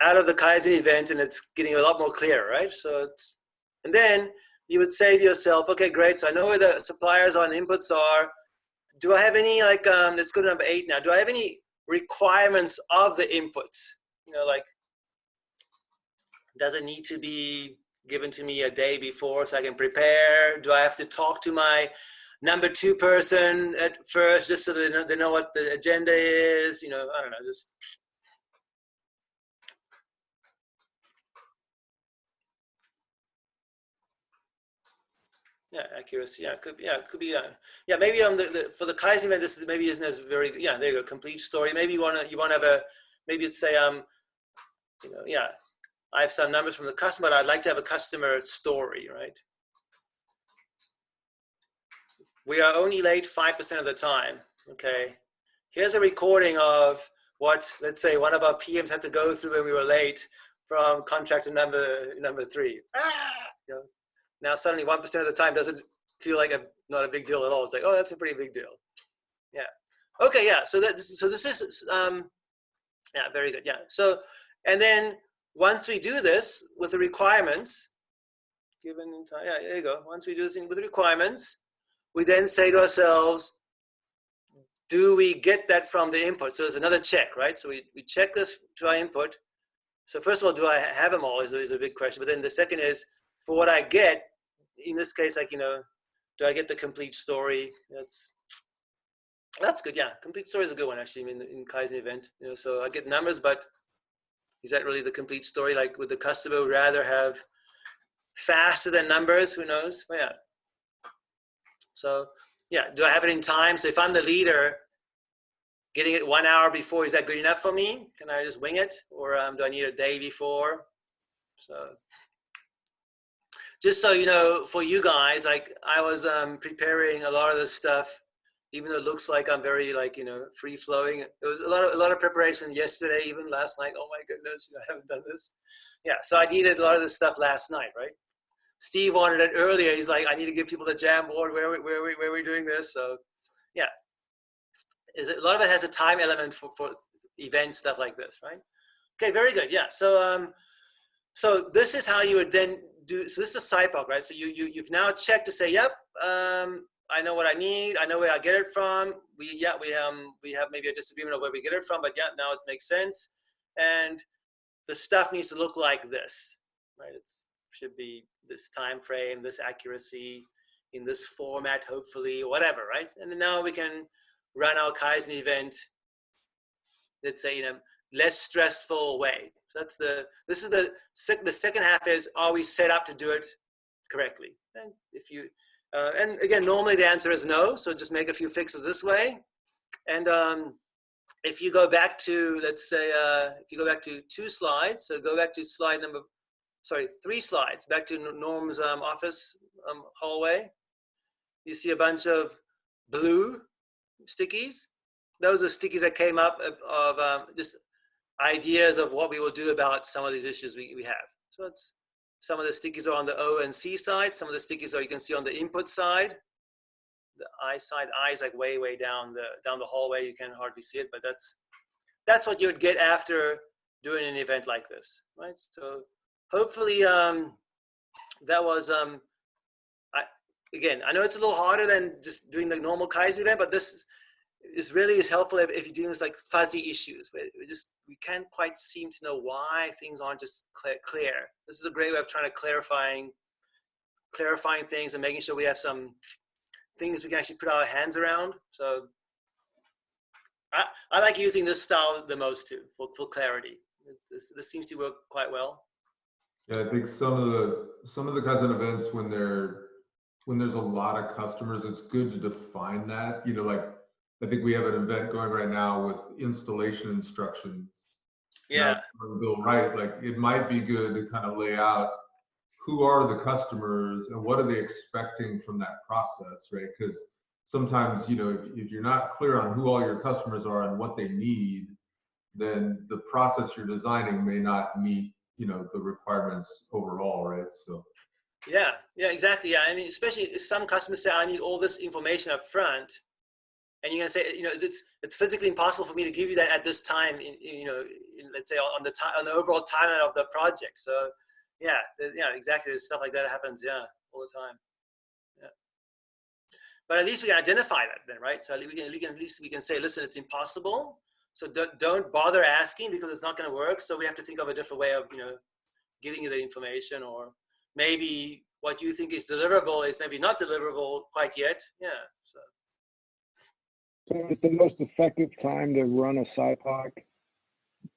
out of the Kaizen event and it's getting a lot more clear, right? So and then you would say to yourself, okay, great. So I know where the suppliers are and inputs are. Do I have any let's go to number 8 now. Do I have any requirements of the inputs? Does it need to be given to me a day before so I can prepare? Do I have to talk to my number 2 person at first, just so they know what the agenda is, I don't know, just. Accuracy, it could be, maybe for the Kaizen event, this maybe isn't as very, there you go, complete story. Maybe you want to have maybe you'd say, I have some numbers from the customer, but I'd like to have a customer story, right? We are only late 5% of the time, okay? Here's a recording of what, let's say, one of our PMs had to go through when we were late from contractor number 3. Now suddenly 1% of the time doesn't feel like not a big deal at all. It's like, oh, that's a pretty big deal. Yeah. Okay. Yeah. So this is yeah, very good. Yeah. So, and then once we do this with the requirements, given time, yeah, there you go. Once we do this with the requirements, we then say to ourselves, do we get that from the input? So there's another check, right? So we check this to our input. So first of all, do I have them all is a big question. But then the second is, for what I get, in this case, like, do I get the complete story? That's good. Yeah, complete story is a good one, actually, in Kaizen event. So I get numbers, but is that really the complete story? Like, would the customer rather have faster than numbers? Who knows? But yeah. So yeah, do I have it in time? So if I'm the leader, getting it 1 hour before, is that good enough for me? Can I just wing it? Or do I need a day before? So just so you know, for you guys, like I was preparing a lot of this stuff, even though it looks like I'm very free flowing. It was a lot of preparation yesterday, even last night. Oh my goodness, I haven't done this. Yeah, so I needed a lot of this stuff last night, right? Steve wanted it earlier. He's like, I need to give people the Jamboard. Where are we doing this? So yeah, a lot of it has a time element for event stuff like this, right? Okay, very good. Yeah. So so this is how you would then do. So this is a SIPOC, right? So you've now checked to say, yep, I know what I need. I know where I get it from. We have maybe a disagreement of where we get it from, but yeah, now it makes sense. And the stuff needs to look like this, right? Should be this time frame, this accuracy, in this format, hopefully, whatever, right? And then now we can run our Kaizen event, let's say, in a less stressful way. So this is the second half is, are we set up to do it correctly? And if you, and again, normally the answer is no. So just make a few fixes this way. And if you go back to, let's say, if you go back to 2 slides, so go back to slide number, 3 slides, back to Norm's office hallway. You see a bunch of blue stickies. Those are stickies that came up of just ideas of what we will do about some of these issues we have. So it's, some of the stickies are on the O and C side. Some of the stickies are, you can see on the input side. The I side, I is like way down the hallway. You can hardly see it, but that's what you would get after doing an event like this, right? So hopefully that was again, I know it's a little harder than just doing the normal Kaizen event, but this is really helpful if you're dealing with like fuzzy issues. We can't quite seem to know why things aren't just clear. This is a great way of trying to clarifying things and making sure we have some things we can actually put our hands around. So I like using this style the most too, for clarity. This seems to work quite well. Yeah, I think some of the Kaizen events, when there's a lot of customers, it's good to define that. Like I think we have an event going right now with installation instructions. Yeah. Bill, right? Like it might be good to kind of lay out who are the customers and what are they expecting from that process, right? Because sometimes, if you're not clear on who all your customers are and what they need, then the process you're designing may not meet, the requirements overall, right? So. Yeah, exactly. Yeah, I mean, especially if some customers say, I need all this information up front, and you're gonna say, it's physically impossible for me to give you that at this time, let's say on the overall timeline of the project. So, yeah, exactly. Stuff like that happens, all the time. Yeah, but at least we can identify that then, right? So at least we can say, listen, it's impossible. So don't bother asking because it's not going to work. So we have to think of a different way of, giving you the information, or maybe what you think is deliverable is maybe not deliverable quite yet. Yeah. So is the most effective time to run a SIPOC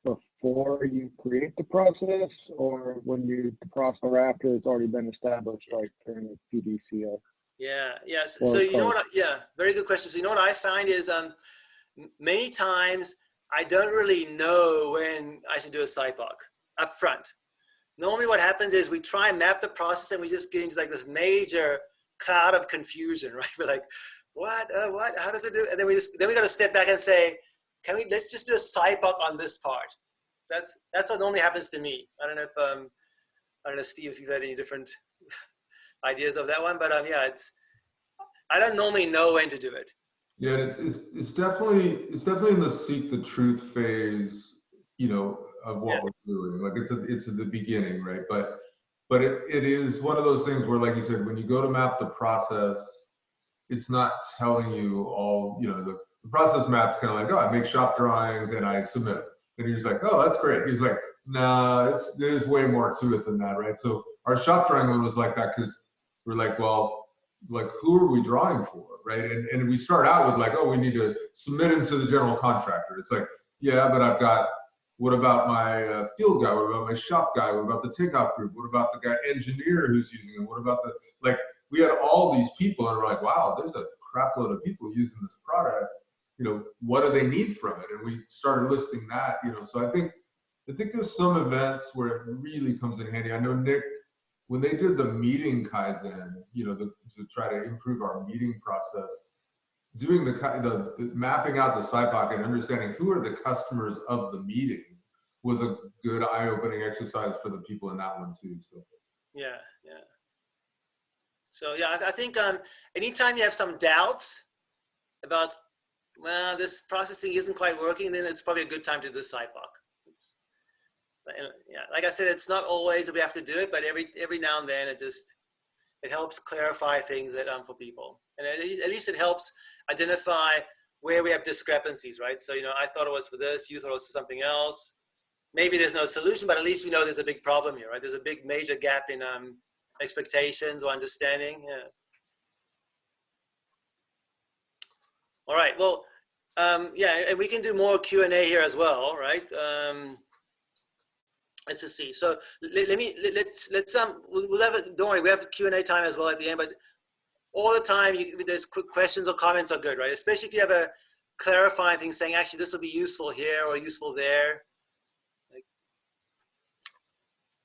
before you create the process, or when the process, or after it's already been established, like during the PDCA? Yeah. So you know what? Very good question. So you know what I find is many times I don't really know when I should do a SIPOC up front. Normally what happens is we try and map the process and we just get into like this major cloud of confusion, right? We're like, what, how does it do? And then we got to step back and say, let's just do a SIPOC on this part. That's what normally happens to me. I don't know, Steve, if you've had any different ideas of that one, but yeah, I don't normally know when to do it. Yeah, it's definitely in the seek the truth phase, you know, of what we're doing. Like it's at the beginning, right? But it is one of those things where, like you said, when you go to map the process, it's not telling you all, you know, the process map's kind of like, oh, I make shop drawings and I submit it. And you're just like, oh, that's great. He's like, no, there's way more to it than that, right? So our shop drawing one was like that because we're like, well, like, who are we drawing for, right? And we start out with like, oh, we need to submit them to the general contractor. It's like, yeah, but I've got, what about my field guy? What about my shop guy? What about the takeoff group? What about the guy engineer who's using it? What about the, like, we had all these people and we're like, wow, there's a crap load of people using this product. You know, what do they need from it? And we started listing that, you know, so I think there's some events where it really comes in handy. I know Nick, when they did the meeting Kaizen, you know, to try to improve our meeting process, doing the mapping out the SIPOC and understanding who are the customers of the meeting was a good eye-opening exercise for the people in that one too. So yeah. So yeah, I think anytime you have some doubts about, well, this processing isn't quite working, then it's probably a good time to do the SIPOC. Yeah, like I said, it's not always that we have to do it, but every now and then it helps clarify things that for people, and at least it helps identify where we have discrepancies, right? So, you know, I thought it was for this, you thought it was for something else. Maybe there's no solution, but at least we know there's a big problem here, right? There's a big major gap in expectations or understanding. Yeah. All right. Well, yeah, and we can do more Q&A here as well, right? Let's just see. So we'll have a, don't worry, we have Q&A time as well at the end, but all the time there's quick questions or comments are good, right? Especially if you have a clarifying thing saying, actually, this will be useful here or useful there. Like,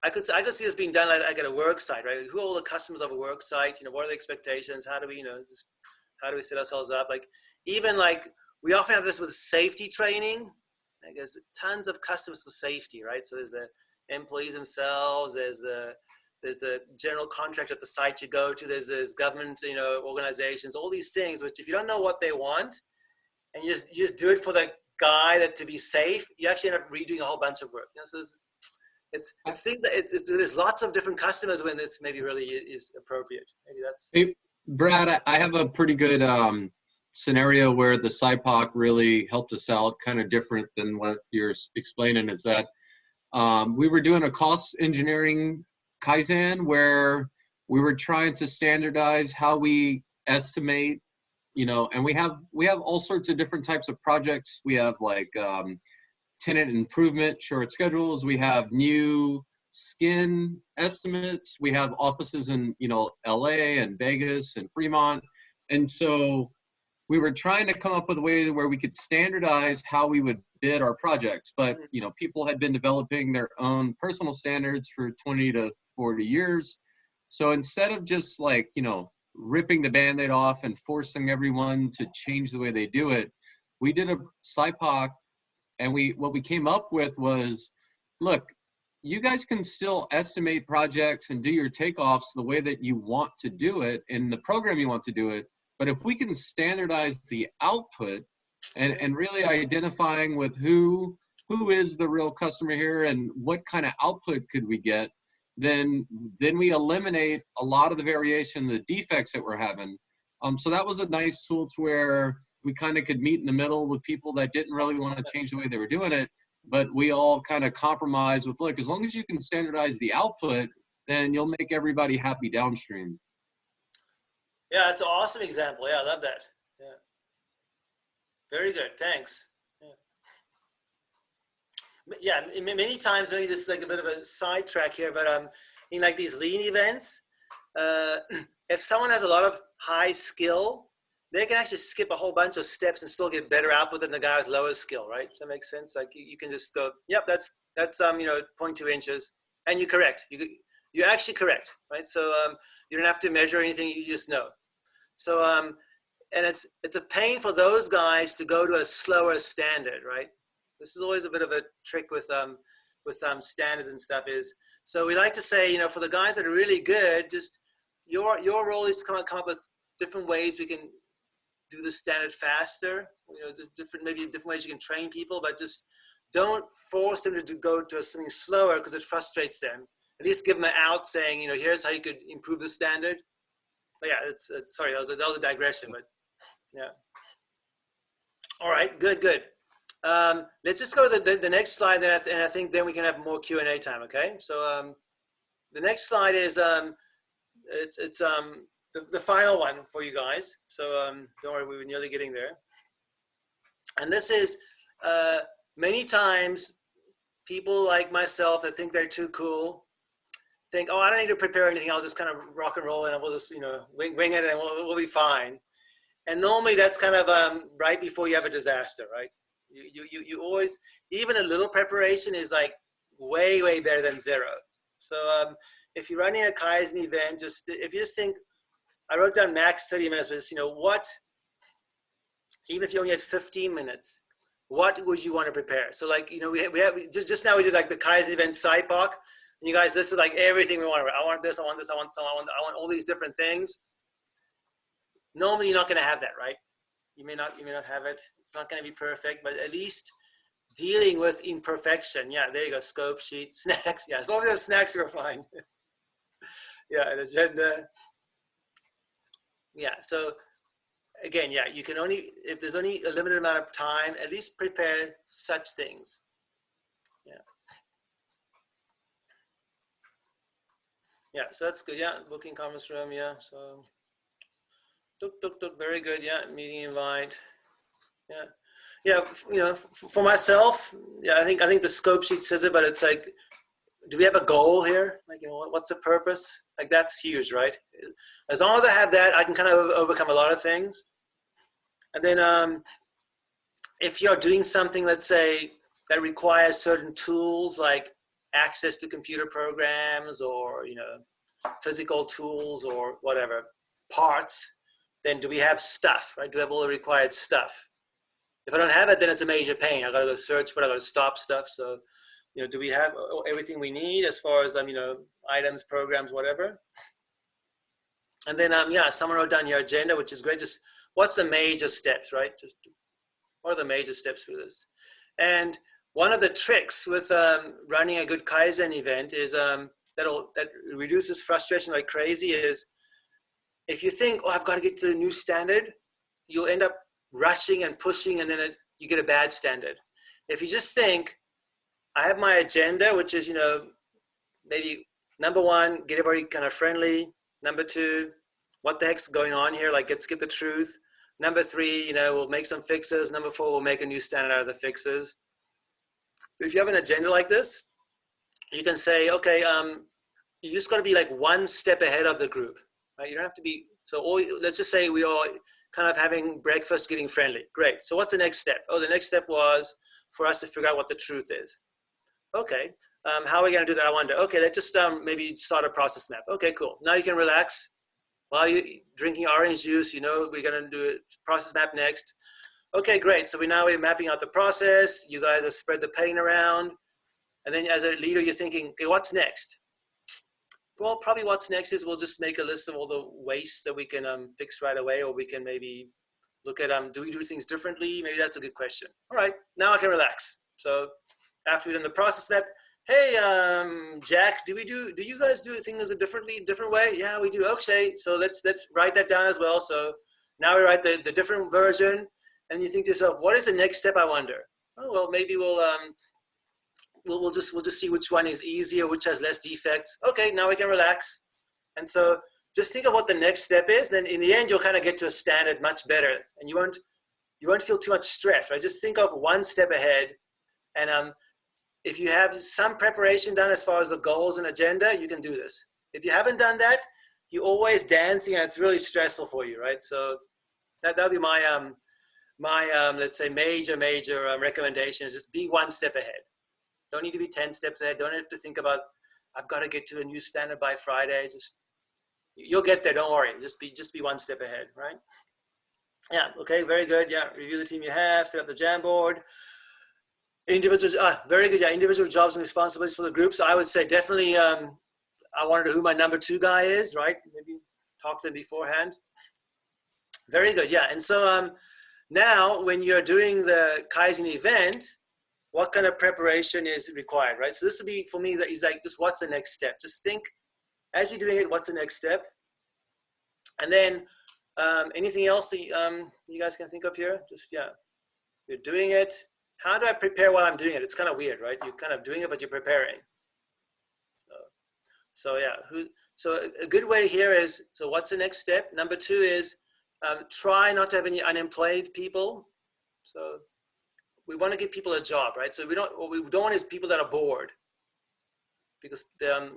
I could see this being done like at a work site, right? Who are all the customers of a work site? You know, what are the expectations? How do we, you know, just how do we set ourselves up? Like, even like, we often have this with safety training. Like, there's tons of customers for safety, right? So there's the employees themselves, there's the general contractor at the site you go to, there's government, you know, organizations, all these things, which if you don't know what they want, and you just do it for the guy that to be safe, you actually end up redoing a whole bunch of work. You know, so it's things that there's lots of different customers when it's maybe really is appropriate. Maybe that's. Hey, Brad, I have a pretty good scenario where the SIPOC really helped us out, kind of different than what you're explaining, is that we were doing a cost engineering Kaizen where we were trying to standardize how we estimate, you know, and we have all sorts of different types of projects. We have like tenant improvement short schedules. We have new skin estimates. We have offices in, you know, LA and Vegas and Fremont. And so we were trying to come up with a way where we could standardize how we would bid our projects. But, you know, people had been developing their own personal standards for 20 to 40 years. So instead of just like, you know, ripping the Band-Aid off and forcing everyone to change the way they do it, we did a SIPOC, and what we came up with was, look, you guys can still estimate projects and do your takeoffs the way that you want to do it in the program you want to do it. But if we can standardize the output and really identifying with who is the real customer here and what kind of output could we get, then we eliminate a lot of the variation, the defects that we're having. So that was a nice tool to where we kind of could meet in the middle with people that didn't really want to change the way they were doing it, but we all kind of compromise with, look, as long as you can standardize the output, then you'll make everybody happy downstream. Yeah, it's an awesome example. Yeah, I love that. Yeah. Very good. Thanks. Yeah, many times, maybe this is like a bit of a sidetrack here, but in like these lean events, if someone has a lot of high skill, they can actually skip a whole bunch of steps and still get better output than the guy with lower skill, right? Does that make sense? Like you can just go, yep, that's you know, 0.2 inches, and you're correct. You're actually correct, right? So you don't have to measure anything, you just know. So and it's a pain for those guys to go to a slower standard, right? This is always a bit of a trick with standards and stuff is, so we like to say, you know, for the guys that are really good, just your role is to come up with different ways we can do the standard faster. You know, just maybe different ways you can train people, but just don't force them to go to something slower because it frustrates them. At least give them an out saying, you know, here's how you could improve the standard. But yeah, it's sorry, that was a digression, but yeah. All right, good. Let's just go to the next slide, and I think then we can have more Q&A time. Okay, so the next slide is it's the final one for you guys. So don't worry, we were nearly getting there. And this is many times people like myself that think they're too cool think, oh, I don't need to prepare anything. I'll just kind of rock and roll and we'll just, you know, wing it and we'll be fine. And normally that's kind of right before you have a disaster, right? You always, even a little preparation is like way better than zero. So if you're running a Kaizen event, if you just think, I wrote down max 30 minutes, but just, you know, even if you only had 15 minutes, what would you want to prepare? So like, you know, we have just now we did like the Kaizen event sidebar. And you guys, this is like everything we want. I want this, I want this, I want all these different things. Normally you're not going to have that, right? You may not have it. It's not going to be perfect, but at least dealing with imperfection. Yeah, there you go. Scope sheet, snacks. Yeah, as long as there's snacks, you're fine. Yeah, an agenda. Yeah, so again, yeah, you can only, if there's only a limited amount of time, at least prepare such things. Yeah. Yeah, so that's good. Yeah, booking conference room. Yeah, so tuk, very good. Yeah, meeting invite. Yeah, you know, for myself, yeah, I think the scope sheet says it, but it's like, do we have a goal here? Like, you know, what's the purpose? Like, that's huge, right? As long as I have that, I can kind of overcome a lot of things. And then if you're doing something, let's say, that requires certain tools, like access to computer programs or, you know, physical tools or whatever, parts, then do we have stuff, right? Do we have all the required stuff? If I don't have it, then it's a major pain. I got to go search for it. I got to stop stuff. So, you know, do we have everything we need as far as, you know, items, programs, whatever? And then, yeah, someone wrote down your agenda, which is great. Just what's the major steps, right? Just what are the major steps for this? And one of the tricks with running a good Kaizen event is that reduces frustration like crazy is if you think, oh, I've got to get to the new standard, you'll end up rushing and pushing, and then you get a bad standard. If you just think, I have my agenda, which is, you know, maybe number one, get everybody kind of friendly. Number two, what the heck's going on here? Like, let's get the truth. Number three, you know, we'll make some fixes. Number four, we'll make a new standard out of the fixes. If you have an agenda like this, you can say, okay, you just got to be like one step ahead of the group, right? You don't have to be, let's just say we are kind of having breakfast, getting friendly. Great. So what's the next step? Oh, the next step was for us to figure out what the truth is. Okay. How are we going to do that? I wonder. Okay, let's just maybe start a process map. Okay, cool. Now you can relax while you're drinking orange juice. You know, we're going to do a process map next. Okay, great. So we're mapping out the process. You guys have spread the pain around. And then as a leader, you're thinking, okay, what's next? Well, probably what's next is we'll just make a list of all the waste that we can fix right away, or we can maybe look at, do we do things differently? Maybe that's a good question. All right, now I can relax. So after we've done the process map, hey, Jack, do you guys do things a different way? Yeah, we do. Okay, so let's write that down as well. So now we write the different version, and you think to yourself, what is the next step, I wonder? Oh, well, maybe we'll just see which one is easier, which has less defects. Okay, now we can relax. And so just think of what the next step is. Then in the end, you'll kind of get to a standard much better, and you won't feel too much stress, right? Just think of one step ahead. And if you have some preparation done as far as the goals and agenda, you can do this. If you haven't done that, you're always dancing, and it's really stressful for you, right? So that'll be my let's say major recommendation is just be one step ahead. Don't need to be 10 steps ahead. Don't have to think about, I've got to get to a new standard by Friday. Just, you'll get there. Don't worry. Just be one step ahead, right? Yeah. Okay. Very good. Yeah. Review the team you have. Set up the Jamboard. Individuals. Very good. Yeah. Individual jobs and responsibilities for the group. So I would say definitely. I want to know who my number 2 guy is, right? Maybe talk to them beforehand. Very good. Yeah. And so now when you're doing the Kaizen event, what kind of preparation is required, right? So this would be, for me, that is like, just what's the next step? Just think, as you're doing it, what's the next step? And then anything else that you guys can think of here? Just, yeah, you're doing it. How do I prepare while I'm doing it? It's kind of weird, right? You're kind of doing it, but you're preparing. So yeah, so a good way here is, so what's the next step? Number 2 is try not to have any unemployed people. So we want to give people a job, right? So what we don't want is people that are bored, because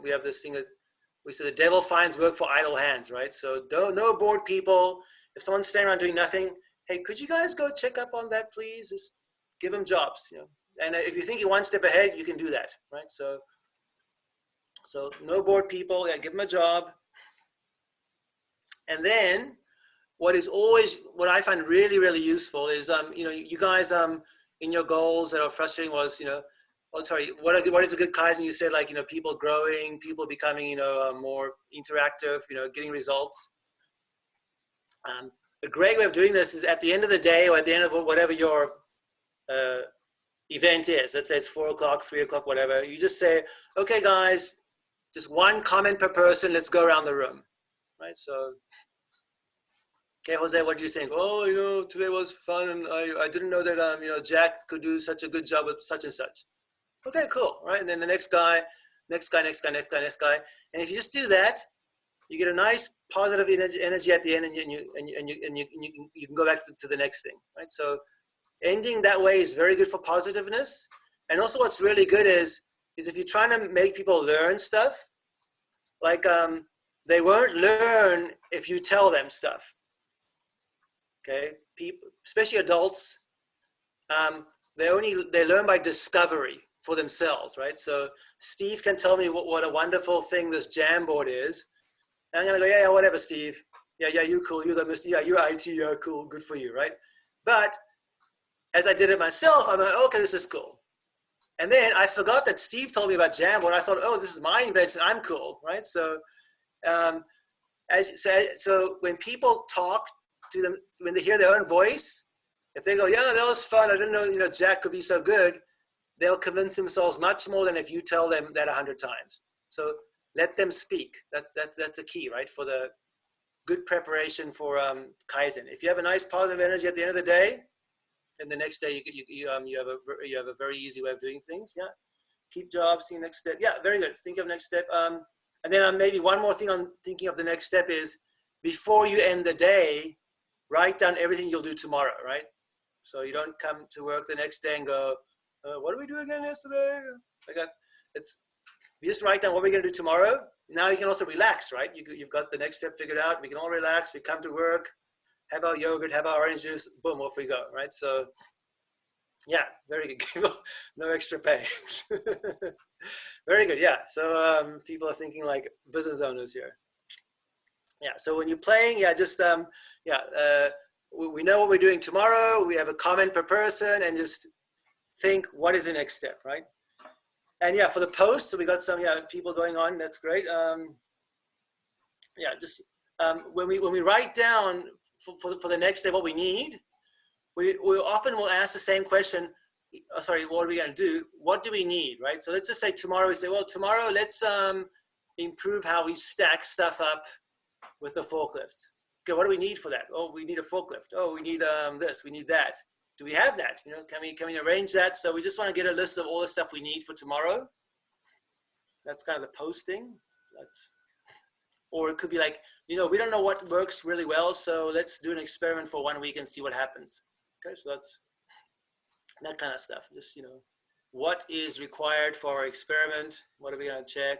we have this thing that we say the devil finds work for idle hands, right? So no bored people. If someone's standing around doing nothing, hey, could you guys go check up on that, please? Just give them jobs, you know. And if you're thinking one step ahead, you can do that, right? So no bored people, yeah, give them a job. And then what I find really, really useful is, you know, you guys in your goals that are frustrating was, you know, what is a good Kaizen? You said, like, you know, people growing, people becoming, you know, more interactive, you know, getting results. A great way of doing this is at the end of the day, or at the end of whatever your event is. Let's say it's 4 o'clock, 3 o'clock, whatever. You just say, okay, guys, just one comment per person. Let's go around the room, right? So, okay, Jose, what do you think? Oh, you know, today was fun, and I didn't know that you know, Jack could do such a good job with such and such. Okay, cool, right? And then the next guy, next guy. And if you just do that, you get a nice positive energy at the end, and you can go back to the next thing, right? So ending that way is very good for positiveness. And also what's really good is if you're trying to make people learn stuff, like they won't learn if you tell them stuff. Okay, people, especially adults, they learn by discovery for themselves, right? So Steve can tell me what a wonderful thing this Jamboard is. And I'm gonna go, yeah, whatever, Steve. Yeah, you cool. You're the Mr. Yeah, you're IT. You're cool. Good for you, right? But as I did it myself, I'm like, okay, this is cool. And then I forgot that Steve told me about Jamboard. I thought, oh, this is my invention. I'm cool, right? So, so when people talk to them, when they hear their own voice, if they go, yeah, that was fun. I didn't know, you know, Jack could be so good. They'll convince themselves much more than if you tell them that 100 times. So let them speak. That's a key, right? For the good preparation for Kaizen. If you have a nice positive energy at the end of the day, and the next day you have a very easy way of doing things. Yeah, keep jobs. See next step. Yeah, very good. Think of next step. And then maybe one more thing on thinking of the next step is, before you end the day, write down everything you'll do tomorrow, right? So you don't come to work the next day and go, what did we do again yesterday? Like that. You just write down what we're going to do tomorrow. Now you can also relax, right? You've got the next step figured out. We can all relax. We come to work, have our yogurt, have our orange juice, boom, off we go, right? So yeah, very good. No extra pay. Very good, yeah. So people are thinking like business owners here. Yeah, so when you're playing, yeah, just, we know what we're doing tomorrow. We have a comment per person, and just think, what is the next step, right? And yeah, for the post, so we got some people going on. That's great. Just when we write down for the next day what we need, we often will ask the same question. Sorry, what are we going to do? What do we need, right? So let's just say tomorrow we say, well, tomorrow let's improve how we stack stuff up with the forklifts. Okay, what do we need for that? Oh, we need a forklift. Oh, we need this. We need that. Do we have that? You know, can we arrange that? So we just want to get a list of all the stuff we need for tomorrow. That's kind of the posting. Or it could be like, you know, we don't know what works really well, so let's do an experiment for 1 week and see what happens. Okay, so that's that kind of stuff. Just, you know, what is required for our experiment? What are we going to check?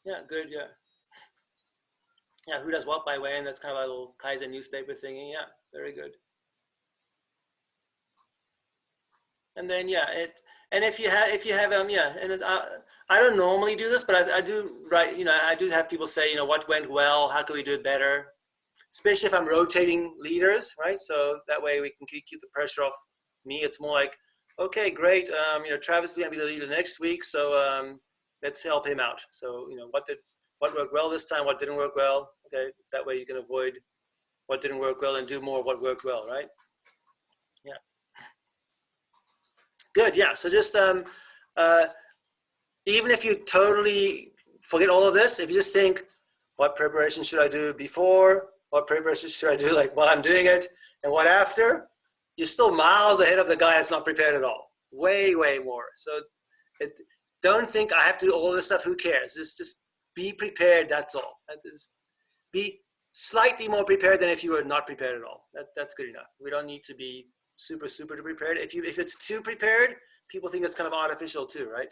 Yeah, good, yeah. Yeah, who does what by when? That's kind of a little Kaizen newspaper thingy. Yeah, very good. And then and if you have and I don't normally do this, but I do write, you know, I do have people say, you know, what went well, how can we do it better, especially if I'm rotating leaders, right? So that way we can keep the pressure off me. It's more like, okay, great, you know, Travis is gonna be the leader next week, so let's help him out. So, you know, what worked well this time, what didn't work well. Okay, that way you can avoid what didn't work well and do more of what worked well, right? Yeah. Good, yeah. So just, even if you totally forget all of this, if you just think, what preparation should I do before? What preparation should I do like while I'm doing it? And what after? You're still miles ahead of the guy that's not prepared at all. Way, way more. So don't think I have to do all this stuff. Who cares? Just be prepared. That's all. Be slightly more prepared than if you were not prepared at all. That's good enough. We don't need to be super, super prepared. If it's too prepared, people think it's kind of artificial too, right?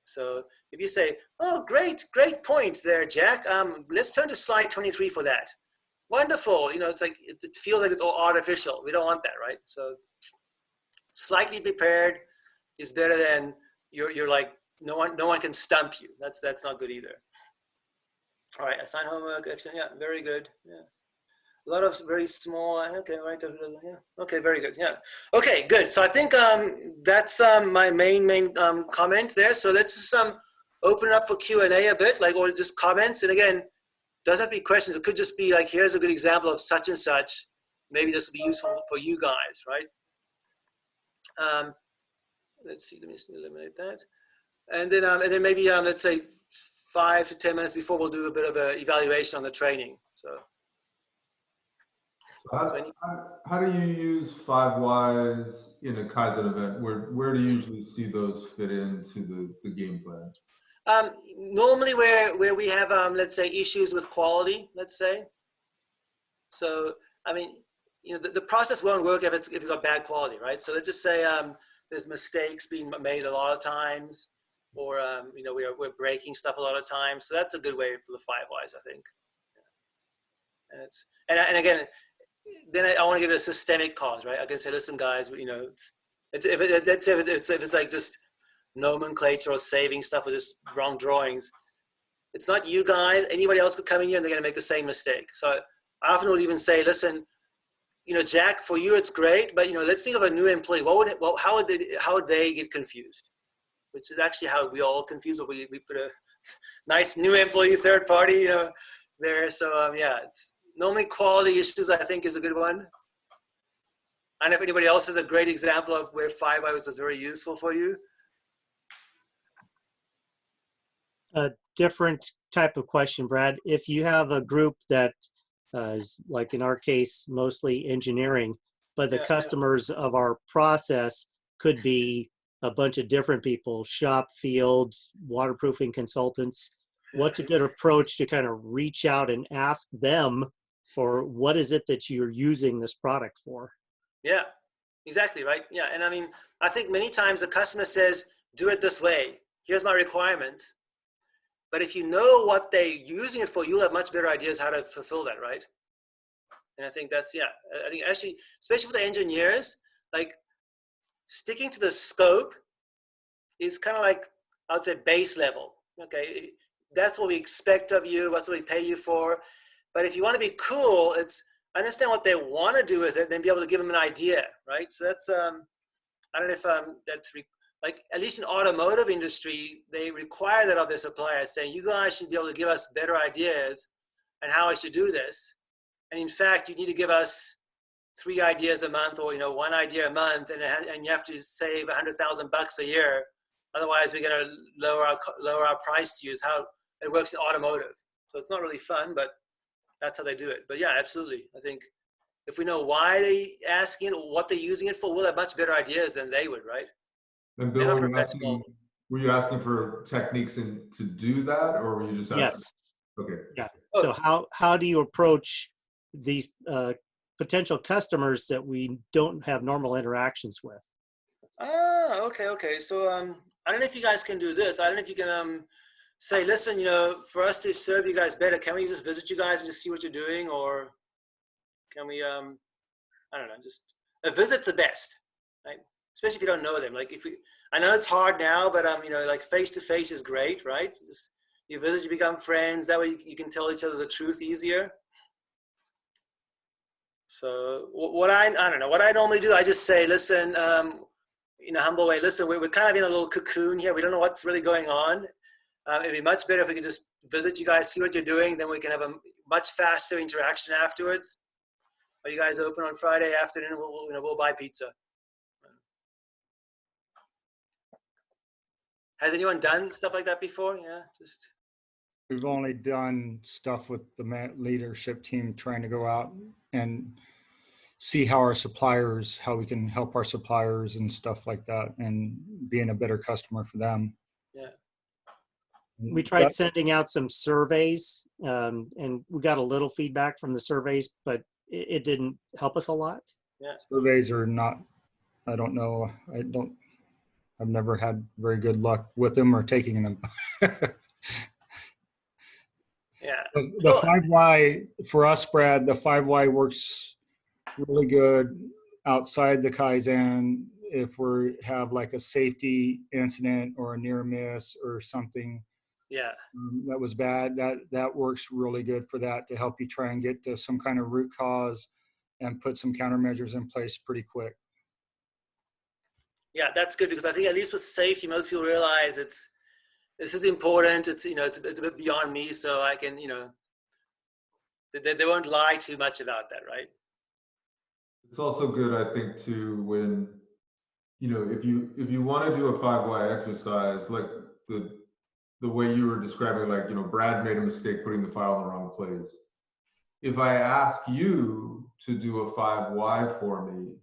So if you say, oh, great point there, Jack. Let's turn to slide 23 for that. Wonderful. You know, it's like, it feels like it's all artificial. We don't want that, right? So slightly prepared is better than you're like, no one can stump you. That's not good either. All right, assign homework, action. Yeah, very good. Yeah. A lot of very small, okay, right. Yeah. Okay, very good. Yeah. Okay, good. So I think that's my main comment there. So let's just open up for Q&A a bit, like, or just comments. And again, doesn't have to be questions. It could just be like, here's a good example of such and such. Maybe this will be useful for you guys, right? Let's see, let me just eliminate that. And then maybe, let's say 5 to 10 minutes before, we'll do a bit of an evaluation on the training. So how do you use 5 whys in a Kaizen event? Where do you usually see those fit into the game plan? Normally where we have, let's say, issues with quality, let's say. So, I mean, you know, the process won't work if you've got bad quality, right? So let's just say there's mistakes being made a lot of times, or, you know, we're breaking stuff a lot of times. So that's a good way for the 5 whys, I think. Yeah. And again, then I want to give it a systemic cause, right? I can say, listen, guys, you know, if it's like just nomenclature or saving stuff or just wrong drawings, it's not you guys. Anybody else could come in here and they're going to make the same mistake. So I often will even say, listen, you know, Jack, for you it's great, but you know, let's think of a new employee. How would they get confused? Which is actually how we all confuse. We put a nice new employee, third party, you know, there. So yeah, it's normally quality issues, I think, is a good one. And if anybody else has a great example of where 5 whys is very useful for you. A different type of question, Brad. If you have a group that is, like in our case, mostly engineering, but the customers of our process could be a bunch of different people, shop, field, waterproofing consultants. What's a good approach to kind of reach out and ask them for what is it that you're using this product for? Yeah, exactly, right? Yeah, and I mean, I think many times the customer says, do it this way. Here's my requirements. But if you know what they're using it for, you'll have much better ideas how to fulfill that, right? And I think that's, yeah, I think actually, especially for the engineers, like sticking to the scope is kind of like, I would say, base level. Okay, that's what we expect of you, that's what we pay you for. But if you want to be cool, it's understand what they want to do with it and then be able to give them an idea, right? So that's, I don't know if that's, like at least in automotive industry, they require that of their suppliers, saying you guys should be able to give us better ideas and how I should do this. And in fact, you need to give us 3 ideas a month, or, you know, 1 idea a month, and you have to save $100,000 a year. Otherwise, we're going to lower our price to you. Is how it works in automotive. So it's not really fun, but that's how they do it. But yeah, absolutely. I think if we know why they're asking it or what they're using it for, we'll have much better ideas than they would, right? And Bill, were you asking for techniques to do that, or were you just asking? Yes. Okay. Yeah. So how do you approach these potential customers that we don't have normal interactions with? Ah, okay. So I don't know if you guys can do this. I don't know if you can say, listen, you know, for us to serve you guys better, can we just visit you guys and just see what you're doing, or can we I don't know, just a visit's the best, right? Especially if you don't know them. Like I know it's hard now, but you know, like face to face is great, right? Just you visit, you become friends. That way you can tell each other the truth easier. So what I don't know, what I normally do, I just say, listen, in a humble way, listen, we're kind of in a little cocoon here. We don't know what's really going on. It'd be much better if we could just visit you guys, see what you're doing. Then we can have a much faster interaction afterwards. Are you guys open on Friday afternoon? We'll buy pizza. Has anyone done stuff like that before? Yeah, just. We've only done stuff with the leadership team trying to go out and see how we can help our suppliers and stuff like that, and being a better customer for them. Yeah. We tried sending out some surveys, and we got a little feedback from the surveys, but it didn't help us a lot. Yeah. Surveys are not, I don't know. I've never had very good luck with them or taking them. Yeah. The 5Y for us, Brad, the 5Y works really good outside the Kaizen. If we have like a safety incident or a near miss or something Yeah. that was bad, that works really good for that, to help you try and get to some kind of root cause and put some countermeasures in place pretty quick. Yeah, that's good, because I think at least with safety, most people realize this is important. It's it's a bit beyond me, so I can they won't lie too much about that, right? It's also good, I think, too, when if you want to do a 5Y exercise, like the way you were describing, like Brad made a mistake putting the file in the wrong place. If I ask you to do a 5Y for me,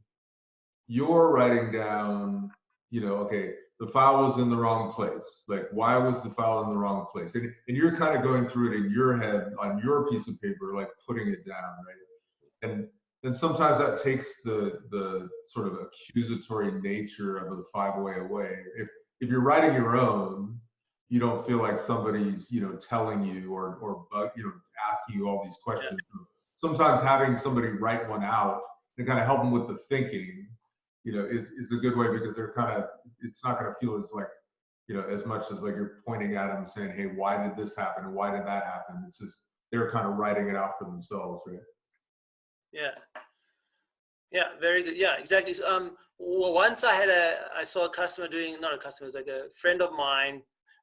you're writing down, okay, the file was in the wrong place. Like, why was the file in the wrong place? And you're kind of going through it in your head on your piece of paper, like putting it down, right? And sometimes that takes the sort of accusatory nature of the 5-way away. If you're writing your own, you don't feel like somebody's telling you or asking you all these questions. Yeah. Sometimes having somebody write one out and kind of help them with the thinking, is a good way, because they're it's not going to feel as like, as much as like you're pointing at them and saying, hey, why did this happen and why did that happen? It's just they're kind of writing it out for themselves, right? Yeah. Yeah, very good. Yeah, exactly. Well, once I saw a customer doing, not a customer, it was like a friend of mine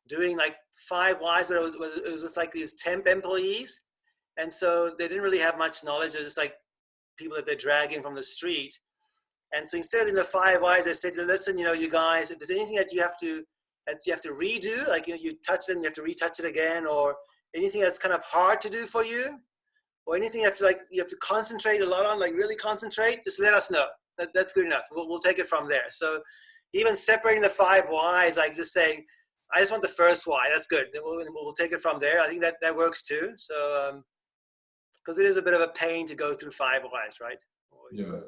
doing like 5 Ys, but it was just like these temp employees. And so they didn't really have much knowledge. They're just like people that they're dragging from the street. And so instead of doing the 5 Ys, they said, listen, you guys, if there's anything that you have to redo, like, you touch it and you have to retouch it again, or anything that's kind of hard to do for you, or anything you have to concentrate a lot on, like really concentrate, just let us know. That's good enough. We'll take it from there. So even separating the 5 Ys, like just saying, I just want the first Y, that's good. Then we'll take it from there. I think that works too. So, because it is a bit of a pain to go through 5 Ys, right? Yeah.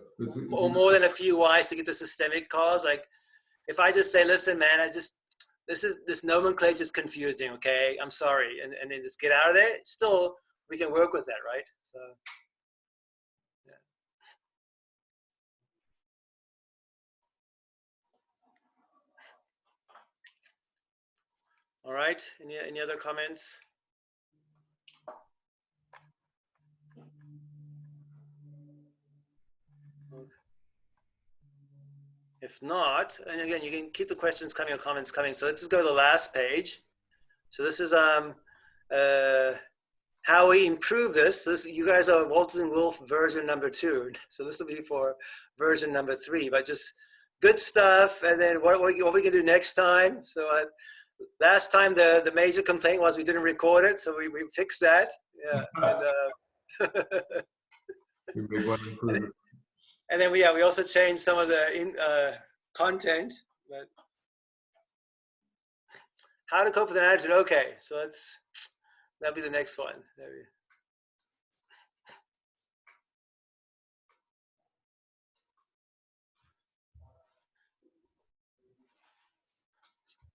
Or more than a few Ys to get the systemic cause. Like, if I just say, listen, man, this nomenclature is confusing, okay? I'm sorry. And then just get out of there. Still, we can work with that, right? So, yeah. All right. Any other comments? If not, and again, you can keep the questions coming or comments coming. So let's just go to the last page. So this is how we improve this. You guys are Walt and Wolf version number 2. So this will be for version number 3. But just good stuff. And then what we can do next time. So last time the major complaint was we didn't record it, so we fixed that. Yeah. We made one improvement. And then we also changed some of the content. But how to cope with an attitude? Okay, so that'll be the next one.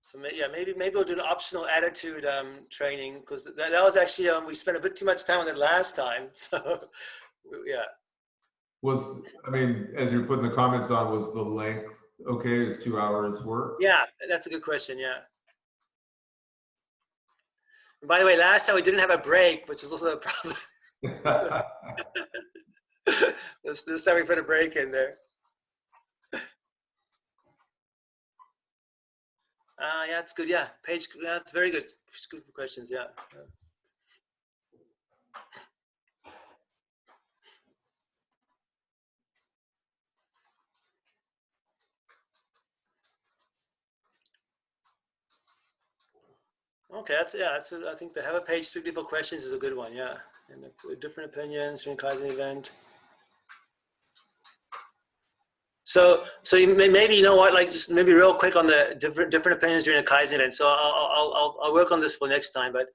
So maybe we'll do an optional attitude training, because that was actually we spent a bit too much time on it last time. So yeah. As you're putting the comments on, was the length okay? Is 2 hours work? Yeah, that's a good question. Yeah. And by the way, last time we didn't have a break, which is also a problem. This time we put a break in there. Yeah, it's good. Yeah, page. That's very good. It's good for questions. Yeah. Yeah. Okay, I think the have a page strictly for questions is a good one. Yeah, and different opinions during Kaizen event. So maybe you know what, like just maybe real quick on the different opinions during a Kaizen event. So I'll work on this for next time. But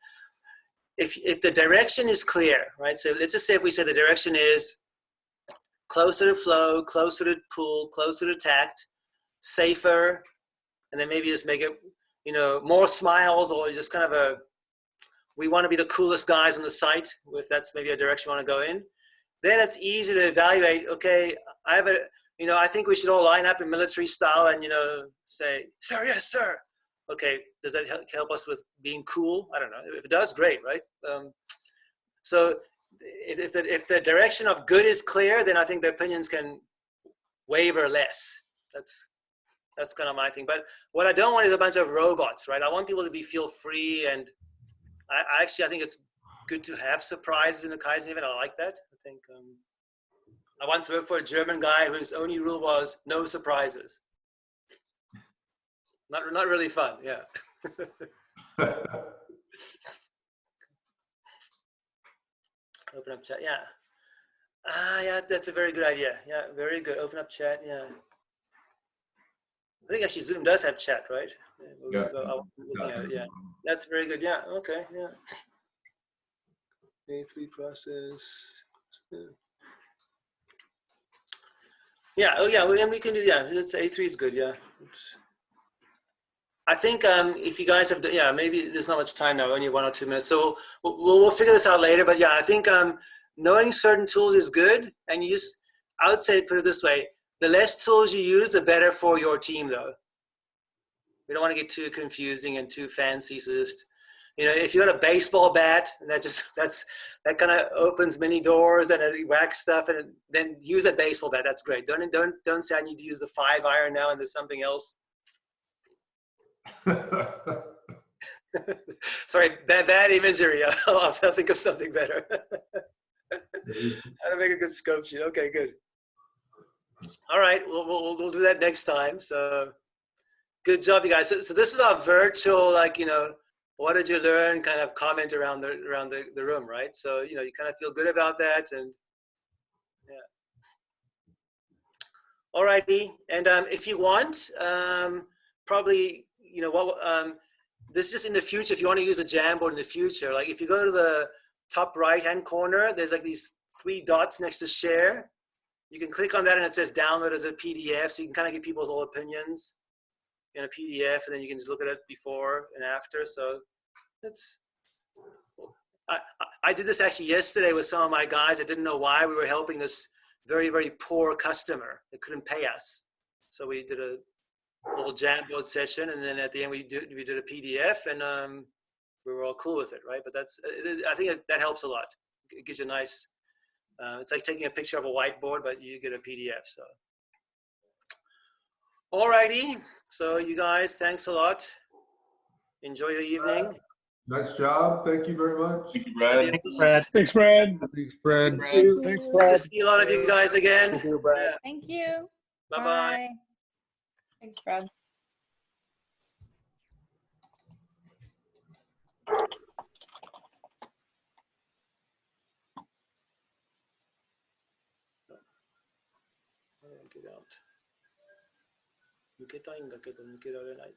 if the direction is clear, right? So let's just say if we say the direction is closer to flow, closer to pool, closer to tact, safer, and then maybe just make it, you know, more smiles, or just kind of we want to be the coolest guys on the site, if that's maybe a direction we want to go in. Then it's easy to evaluate, okay, I think we should all line up in military style and, say, sir, yes, sir. Okay, does that help us with being cool? I don't know. If it does, great, right? So if the direction of good is clear, then I think the opinions can waver less. That's kind of my thing. But what I don't want is a bunch of robots, right? I want people to feel free, and I think it's good to have surprises in a Kaizen event. I like that. I think I once worked for a German guy whose only rule was no surprises. Not really fun, yeah. Open up chat, yeah. Yeah, that's a very good idea. Yeah, very good. Open up chat, yeah. I think actually Zoom does have chat, right? Yeah. Yeah, that's very good. Yeah, okay, yeah. A3 process. Yeah, oh yeah, we can do, yeah, it's A3 is good, yeah. I think if you guys have, maybe there's not much time now, only 1 or 2 minutes. So we'll figure this out later, but yeah, I think knowing certain tools is good. And I would say, put it this way, the less tools you use, the better for your team though. We don't want to get too confusing and too fancy. So just, if you got a baseball bat, and that kind of opens many doors and it whacks stuff, and then use a baseball bat. That's great. Don't say I need to use the 5-iron now and there's something else. Sorry, bad imagery. I'll think of something better. How to make a good scope sheet. Okay, good. All right, we'll do that next time. So good job, you guys. So this is our virtual, what did you learn kind of comment around the room, right? So, you kind of feel good about that, and yeah. All righty, and if you want, probably, this is just in the future, if you want to use a Jamboard in the future, like if you go to the top right-hand corner, there's like these 3 dots next to share. You can click on that and it says download as a PDF, so you can kind of get people's old opinions in a PDF, and then you can just look at it before and after. So I did this actually yesterday with some of my guys. I didn't know why. We were helping this very, very poor customer that couldn't pay us. So we did a little Jamboard session, and then at the end we did a PDF, and we were all cool with it, right? But I think that helps a lot. It gives you a nice, it's like taking a picture of a whiteboard, but you get a PDF. So, alrighty. So you guys, thanks a lot. Enjoy your evening. Nice job. Thank you very much. Thank you, Brad. Thanks, Brad. Thanks, Brad. Thanks, Brad. Thanks, Brad. Good to see a lot of you guys again. Thank you, Brad. Yeah. Thank you. Bye-bye. Thanks, Brad. Get out. 抜けたいんだけど抜けられない。